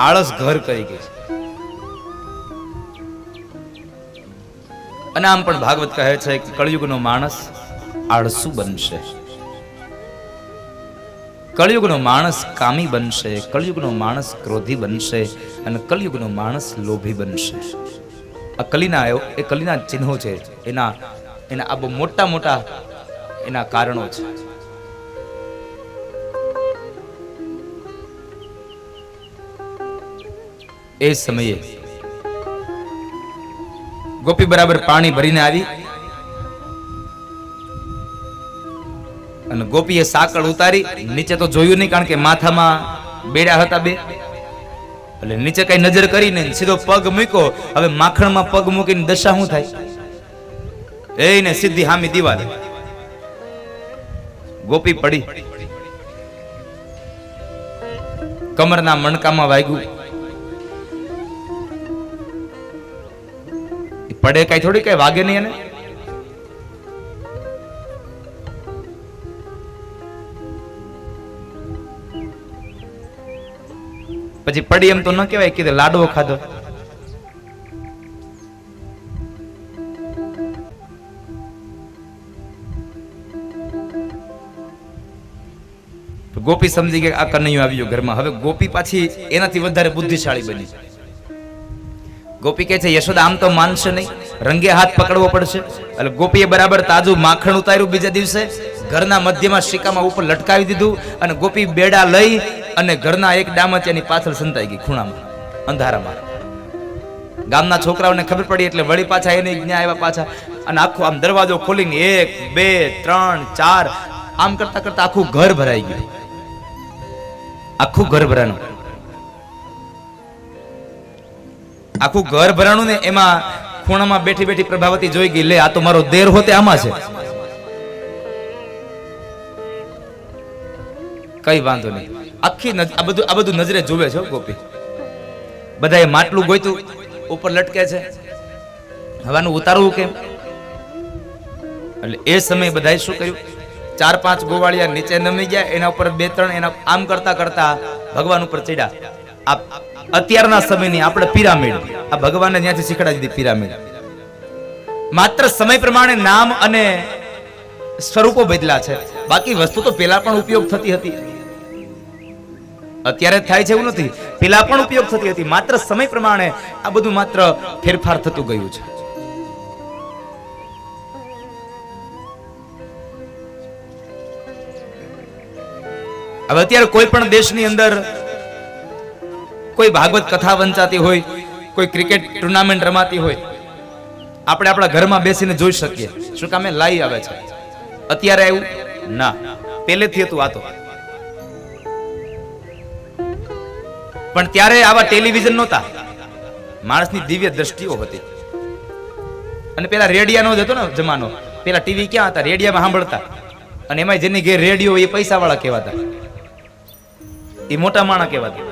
આળસ ઘર કરી ગઈ. અને આમ પણ ભાગવત કહે છે કે કળયુગનો માણસ આળસુ બનશે, કળયુગનો માણસ કામી બનશે, કળયુગનો માણસ ક્રોધી બનશે અને કળયુગનો માણસ લોભી બનશે. આ કલીના એ કલીના ચિહ્નો છે, એના આ બહુ મોટા મોટા એના કારણો છે. એ સમયે ગોપી બરાબર પાણી ભરીને આવી અને ગોપીએ સાકળ ઉતારી. નીચે તો જોયું નહીં, કારણ કે માથામાં બેડા હતા બે, એટલે નીચે કઈ નજર કરીને સીધો પગ મૂક્યો. હવે માખણમાં પગ મૂકીને દશા શું થાય? એને સીધી હામી દીવાલ. ગોપી પડી, કમરના મણકામાં વાગ્યું. પડે કઈ થોડી, કઈ વાગે નહીં એને. પછી પડી એમ તો ન કહેવાય, કીધું લાડવો ખાધો. ગોપી સમજી ગયા આ કનૈયો આવ્યો ઘરમાં. હવે ગોપી પાછી એનાથી વધારે બુદ્ધિશાળી બની. ગોપી કહે છે યશોદા આમ તો માનશે નહીં, રંગે હાથ પકડવો પડશે. એટલે ગોપીએ બરાબર તાજું માખણ ઉતાર્યું. બીજા દિવસે ઘરના મધ્યમાં શિકામાં ઉપર લટકાવી દીધું અને ગોપી બેડા લઈ અને ઘરના એક ડામચિયાની પાછળ સંતાઈ ગઈ, ખૂણામાં, અંધારામાં. ગામના છોકરાઓને ખબર પડી એટલે વળી પાછા એને જ્ઞા આવ્યા પાછા. અને આખો આમ દરવાજો ખોલીને 1 2 3 4 આમ કરતા કરતા આખું ઘર ભરાઈ ગયું. આખું ઘર ભરાનું, આખું ઘર ભરાણું ને એમાં ખૂણામાં બેઠી બેઠી પ્રભાવતી જોઈ ગઈ, લે આ તો મારો દેર હોતે આમાં છે. કઈ વાંધો નહીં, આખી આ બધું નજરે જોવે છે ગોપી. બધાએ માટલું ગોઈતું ઉપર લટકે છે, હવાનું ઉતારવું કેમ? એટલે એ સમયે બધાએ શું કર્યું? 4-5 ગોવાળિયા નીચે નમી ગયા, એના ઉપર 2-3 એના આમ કરતા કરતા ભગવાન ઉપર ચડ્યા. આ અત્યારના સમયની આપણે પિરામિડ, આ ભગવાને ત્યાંથી શીખડાવી દીધી પિરામિડ. માત્ર સમય પ્રમાણે નામ અને સ્વરૂપો બદલા છે, બાકી વસ્તુ તો પેલા પણ ઉપયોગ થતી હતી. અત્યારે થાય છે એવું નથી, પેલા પણ ઉપયોગ થતી હતી, માત્ર સમય પ્રમાણે આ બધું માત્ર ફેરફાર થતું ગયું છે. હવે અત્યારે કોઈ પણ દેશની અંદર કોઈ ભાગવત કથા વંચાતી હોય, કોઈ ક્રિકેટ ટુર્નામેન્ટ રમાતી હોય, આપણે આપણા ઘરમાં બેસીને જોઈ શકીએ. શું કામે? લાઈવ આવે છે. અત્યારે આવ્યું ના, પહેલેથી હતું આ તો. પણ ત્યારે આવા ટેલિવિઝન નહોતા, માણસની દિવ્ય દ્રષ્ટિઓ હતી. અને પેલા રેડિયાનો જ હતો ને જમાનો. પેલા ટીવી ક્યાં હતા? રેડિયામાં સાંભળતા. અને એમાં જેની ઘેર રેડિયો એ પૈસા વાળા કહેવાતા, એ મોટા માણસ કહેવાતા.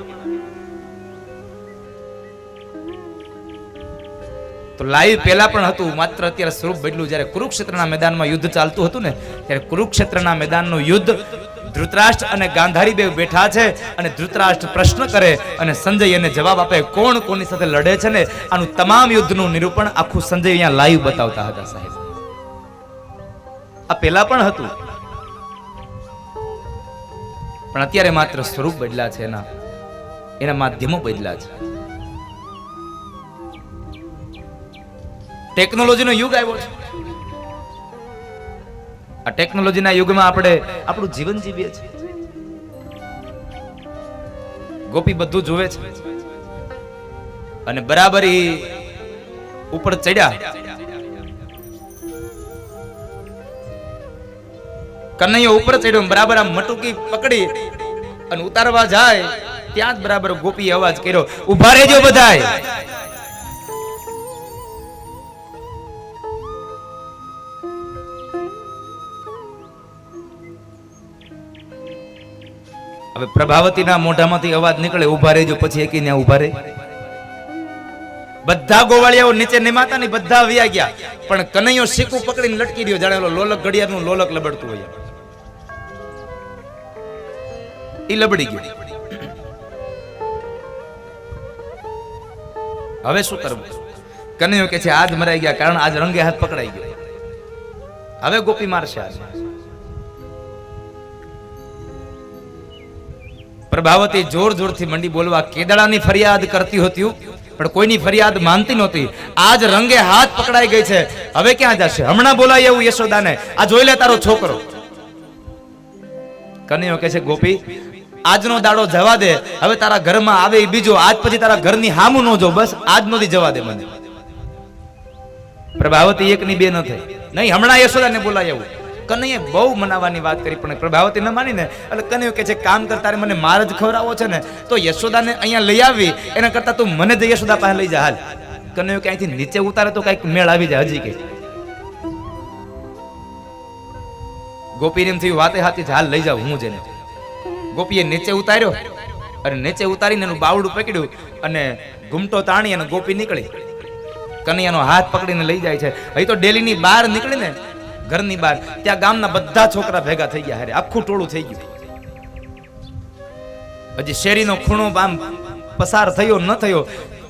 તો લાઈવ પેલા પણ હતું, માત્ર અત્યારે સ્વરૂપ બદલ્યું. જ્યારે કુરુક્ષેત્રના મેદાનમાં યુદ્ધ ચાલતું હતું ને, ત્યારે કુરુક્ષેત્રના મેદાનનું યુદ્ધ ધૃતરાષ્ટ્ર અને ગાંધારી બે બેઠા છે, અને ધૃતરાષ્ટ્ર પ્રશ્ન કરે અને સંજય એને જવાબ આપે, કોણ કોની સાથે લડે છે ને આનું તમામ યુદ્ધનું નિરૂપણ આખું સંજય અહીંયા લાઈવ બતાવતા હતા. સાહેબ, આ પેલા પણ હતું, પણ અત્યારે માત્ર સ્વરૂપ બદલા છે, એના માધ્યમો બદલા છે. ટેકનોલોજીનો યુગ આવ્યો છે. આ ટેકનોલોજીના યુગમાં આપણે આપણું જીવન જીવીએ છીએ. ગોપી બધું જોવે છે અને બરાબર ઉપર ચડ્યા. કનૈયો ઉપર ચડ્યો, બરાબર આમ મટુકી પકડી અને ઉતારવા જાય, ત્યાં જ બરાબર ગોપીએ અવાજ કર્યો, ઉભા રહેજો બધાય. હવે પ્રભાવતીના મોઢામાંથી અવાજ નીકળે, ઉભા રહેજો, પછી એકી ને ઉભા રહે. બધા ગોવાળિયાઓ નીચે નિમાતા ને બધા વ્યા ગયા, પણ કનૈયો શીકું પકડીને લટકી રહ્યો, જાણે લોલક ઘડિયાળનું લોલક લબડતું હોય. ઈ લબડી ગયો. હવે શું કરવું? કનૈયો કે છે આજ મરાઈ ગયા, કારણ આજ રંગે હાથ પકડાઈ ગયો. હવે ગોપી મારશે. આજ પ્રભાવતી જોર જોરથી મંડી બોલવા, કેદડાની ફરિયાદ કરતી હતી પણ કોઈની ફરિયાદ માનતી નહોતી. આજ રંગે હાથ પકડાઈ ગઈ છે, હવે ક્યાં જશે? હમણાં બોલાય એવું યશોદાને, આ જોઈ લે તારો છોકરો. કનૈયો કહે છે ગોપી, આજનો દાડો જવા દે, હવે તારા ઘરમાં આવે બીજો, આજ પછી તારા ઘરની હામું ન જો, બસ આજ નો દી જવા દે મને. પ્રભાવતી એક ની બે ન થઈ, નહીં હમણાં યશોદાને બોલાય એવું. કનૈયે બહુ મનાવવાની વાત કરી, પણ પ્રભાવતી ન માની ને, એટલે કનૈયો કે છે કામ કર, તારે મને માર જ ખવડાવો છે ને, તો યશોદાને અહીંયા લઈ આવી, એના કરતા તું મને જ યશોદા પાસે લઈ જા. હાલ. કનૈયો કે અહીંથી નીચે ઉતારે તો કઈક મેળ આવી જાય. હજી કે ગોપી એમ થયું વાતે હાથી, હાલ લઈ જાવ હું જઈને. ગોપીએ નીચે ઉતાર્યો અને નીચે ઉતારીને એનું બાવડું પકડ્યું અને ઘૂમટો તાણી અને ગોપી નીકળી. કનૈયાનો હાથ પકડીને લઈ જાય છે. અહીં તો ડેલીની બહાર નીકળી ને, ઘરની બહાર, ત્યાં ગામના બધા છોકરા ભેગા થઈ ગયા. હારે આખું ટોળું થઈ ગયું. હજી શેરીનો ખૂણો આમ પસાર થયો ન થયો,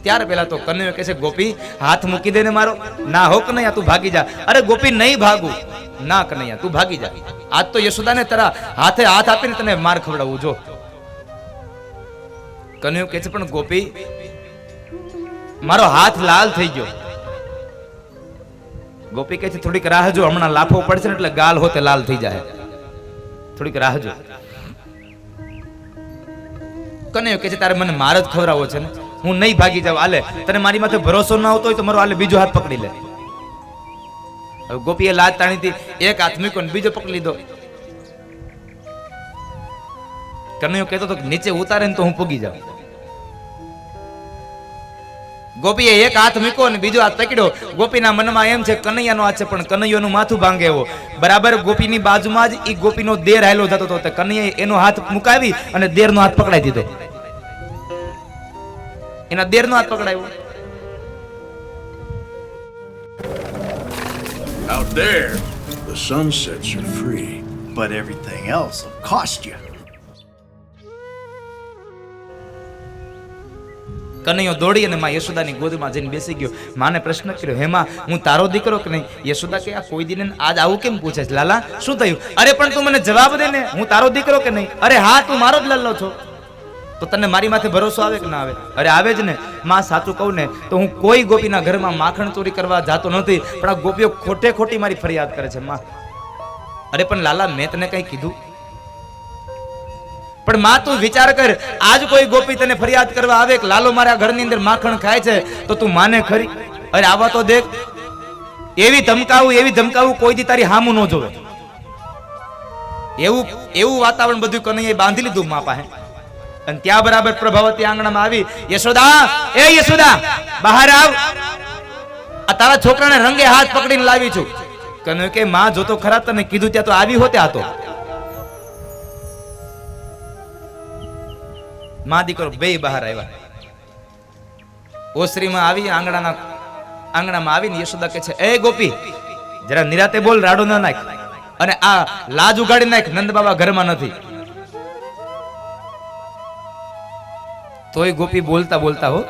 ત્યારે પેલા તો કનૈયો કહે છે ગોપી હાથ મૂકી દે ને મારો. ના હો કનૈયા તું ભાગી જા. અરે ગોપી નહીં ભાગું. ના કનૈયા તું ભાગી જા. આજ તો યશોદાને તારા હાથે હાથ આપીને તને માર ખવડાવું જો. કનૈયો કહે છે પણ ગોપી મારો હાથ લાલ થઈ ગયો. ગોપી કહે છે થોડીક રાહ જો, હમણાં લાફો પડશે ને એટલે ગાલ હોતે લાલ થઈ જાય, થોડીક રાહ જો. કનૈયો કહે છે તારે મને માર જ ખવડાવવો છે ને, હું નહીં ભાગી જાઉં. આલે તને મારી માથે ભરોસો ન આવતો હોય તો મારો આલે બીજો હાથ પકડી લે. હવે ગોપીએ લાજ તાણી હતી, એક હાથ મૂક્યો ને બીજો પકડી લીધો. કનૈયો કહેતો તો નીચે ઉતારે ને તો હું પૂગી જાઉં. ગોપીએ એક હાથ મૂક્યો ને બીજો હાથ પકડ્યો. ગોપીના મનમાં એમ છે કનૈયાનો હાથ છે, પણ કનૈયાનું માથું ભાંગે એવો. બરાબર ગોપીની બાજુમાં જ ઈ ગોપીનો દેર હાલ્યો જતો હતો, કનૈયાએ એનો હાથ મુકાવી અને દેરનો હાથ પકડાઈ દીધો. એના દેરનો હાથ પકડાયો. Out there, the sun sets you free, but everything else will cost you. કનૈયો દોડી અને માં યશોદાની ગોદમાં જઈને બેસી ગયો. માને પ્રશ્ન કર્યો, હેમાં હું તારો દીકરો કે નહીં? યશોદા કે આ કોઈ દિને આજ આવું કેમ પૂછે છે? લાલા શું થયું? અરે પણ તું મને જવાબ દે ને, હું તારો દીકરો કે નહીં? અરે હા તું મારો જ લલ્લો છો. તો તને મારી માથે ભરોસો આવે કે ના આવે? અરે આવે જ ને. માં સાચું કહું ને તો હું કોઈ ગોપીના ઘરમાં માખણ ચોરી કરવા જાતો નથી, પણ આ ગોપીઓ ખોટે ખોટી મારી ફરિયાદ કરે છે માં. અરે પણ લાલા મેં તને કઈ કીધું? પણ માં તું વિચાર કર, આજ કોઈ ગોપી તને ફરિયાદ કરવા આવે કે લાલો મારા ઘરની અંદર માખણ ખાય છે, તો તું માને ખરી? અરે આવા તો દેખ, એવી ધમકાવું કોઈ દી તારી હામું ન જોવે. એવું વાતાવરણ બધું કનૈયાએ બાંધી લીધું મા પાસે. અને ત્યાં બરાબર પ્રભાવતી આંગણામાં આવી, યશોદા, એ યશોદા બહાર આવ, આ તારા છોકરાને રંગે હાથ પકડીને લાવી છું. કનૈયો કે માં જોતો ખરા, તને કીધું ત્યાં તો આવી હોતે. આ તો માં દીકરો બે બહાર આવ્યા. ઓસરીમાં આવી આંગણામાં આવીને યશોદા કે છે, એ ગોપી જરા નિરાતે બોલ, રાડો ન નાખ, અને આ લાજ ઉગાડી નાખ, નંદ બાબા ઘરમાં નથી. તોય ગોપી બોલતા બોલતા હો,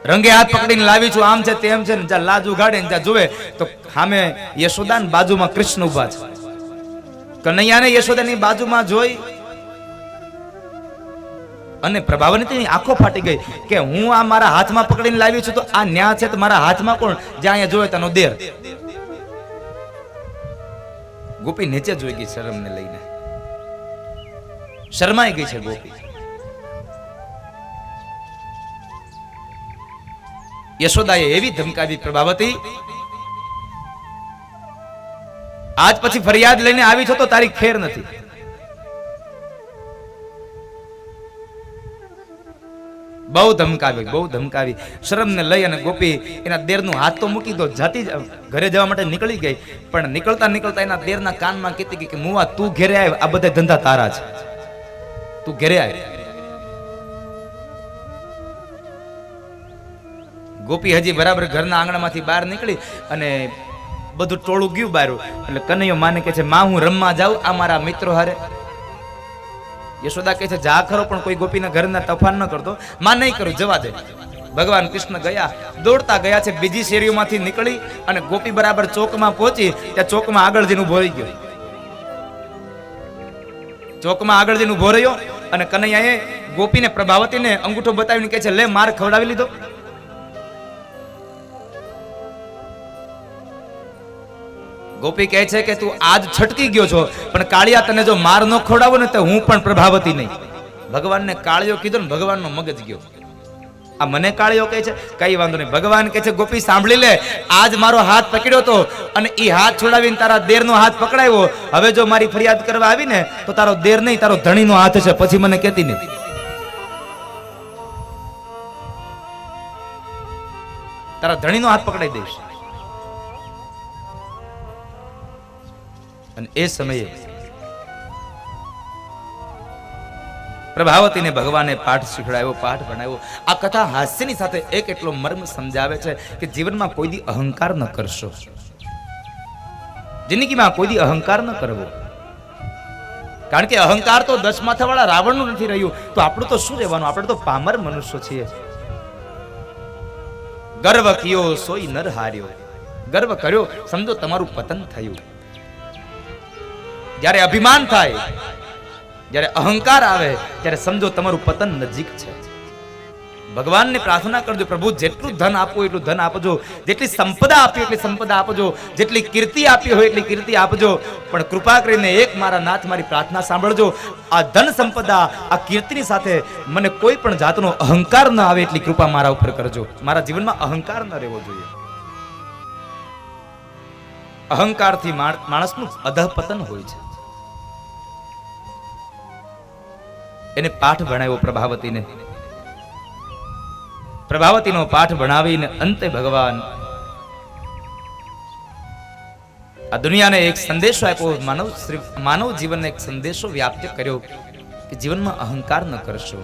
રંગે હાથ પકડીને લાવી છું, આમ છે તેમ છે, ને જ્યાં લાજ ઉગાડે ને જ્યાં જોવે તો સામે યશોદા ને બાજુમાં કૃષ્ણ ઉભા છે. કનૈયાને યશોદાની બાજુમાં જોઈ અને પ્રભાવતીની આંખો ફાટી ગઈ કે હું આ મારા હાથમાં પકડીને લાવી છું, તો આ ન્યા છે તો મારા હાથમાં કોણ? જ્યાં અહીંયા જોવે તેનો દેર. ગોપી નીચે જોઈ ગઈ શરમને લઈને, શરમાઈ ગઈ છે ગોપી. યશોદાએ એવી ધમકાવી, પ્રભાવતી આજ પછી ફરિયાદ લઈને આવી છો તો તારી ખેર નથી. બહુ ધમકાવી. શરમને લઈ અને ગોપી એના દેરનું હાથ તો મૂકી દો, જાતી ઘરે જવા માટે નીકળી ગઈ. પણ નીકળતા એના દેરના કાનમાં કહેતી કે મુવા તું ઘેરે આવ, આ બધા ધંધા તારા છે, તું ઘેરે આવ. ગોપી હજી બરાબર ઘરના આંગણામાંથી બહાર નીકળી અને બધું ટોળું ગયું બહાર. એટલે કનૈયો માને કે છે, માં હું રમવા જાઉં આ મારા મિત્રો હારે. યશોદા કહે છે, જા ખરો, પણ કોઈ ગોપીના ઘરના તોફાન ન કરતો. માં નહીં કરું, જવા દે. ભગવાન કૃષ્ણ ગયા, દોડતા ગયા છે. બીજી શેરીઓમાંથી નીકળી અને ગોપી બરાબર ચોકમાં પહોંચી. ત્યાં ચોકમાં આગળ જઈને ઉભો રહી ગયો. ચોકમાં આગળ જઈને ઉભો રહ્યો અને કનૈયાએ ગોપીને પ્રભાવતીને અંગૂઠો બતાવીને કહે છે, લે માર ખવડાવી લીધો. ગોપી કહે છે કે તું આજ છટકી ગયો છો, પણ કાળિયા તને જો માર ન ખવડાવો ને તો હું પણ પ્રભાવતી નહીં. ભગવાનને કાળિયો કીધો ને ભગવાનનો મગજ ગયો. આ મને કાળિયો કહે છે, કઈ વાંધો નહીં. ભગવાન કહે છે, ગોપી સાંભળી લે, આજ મારો હાથ પકડ્યો તો અને એ હાથ છોડાવીને તારા દેરનો હાથ પકડાયો. હવે જો મારી ફરિયાદ કરવા આવી ને તો તારો દેર નહીં, તારો ધણીનો હાથ છે, પછી મને કહેતી નહીં. તારા ધણીનો હાથ પકડાઈ દઈશ. અને એ સમયે પ્રભાવતીને ભગવાને પાઠ શીખડાવ્યો, પાઠ ભણાવ્યો. આ કથા હાસ્યની સાથે એક એટલો મર્મ સમજાવે છે કે જીવનમાં કોઈ દી અહંકાર ન કરશો, જિંદગીમાં કોઈ દી અહંકાર ન કરવો. કારણ કે અહંકાર તો 10 માથાવાળા રાવણનું નથી રહ્યું, તો આપણું તો શું રહેવાનું? આપણે તો પામર મનુષ્યો છીએ. ગર્વ કિયો સોઈ નર હાર્યો. ગર્વ કર્યો સમજો તમારું પતન થયું. જ્યારે અભિમાન થાય, જ્યારે અહંકાર આવે, ત્યારે સમજો તમારું પતન નજીક છે. ભગવાનને પ્રાર્થના કરજો, પ્રભુ જેટલું ધન આપો એટલું ધન આપજો, જેટલી સંપદા આપી એટલી સંપદા આપજો, જેટલી કીર્તિ આપી હોય એટલી કીર્તિ આપજો, પણ કૃપા કરીને એક મારા નાથ મારી પ્રાર્થના સાંભળજો. આ ધન સંપદા, આ કીર્તિની સાથે મને કોઈ પણ જાતનો અહંકાર ન આવે એટલી કૃપા મારા ઉપર કરજો. મારા જીવનમાં અહંકાર ન રહેવો જોઈએ. અહંકારથી માણસનું અધઃપતન હોય છે. એને પાઠ ભણાવ્યો પ્રભાવતીને. પ્રભાવતીનો પાઠ ભણાવીને અંતે ભગવાન આ દુનિયાને એક સંદેશો આપ્યો, માનવ જીવનને એક સંદેશો વ્યાપ્ત કર્યો કે જીવનમાં અહંકાર ન કરશો.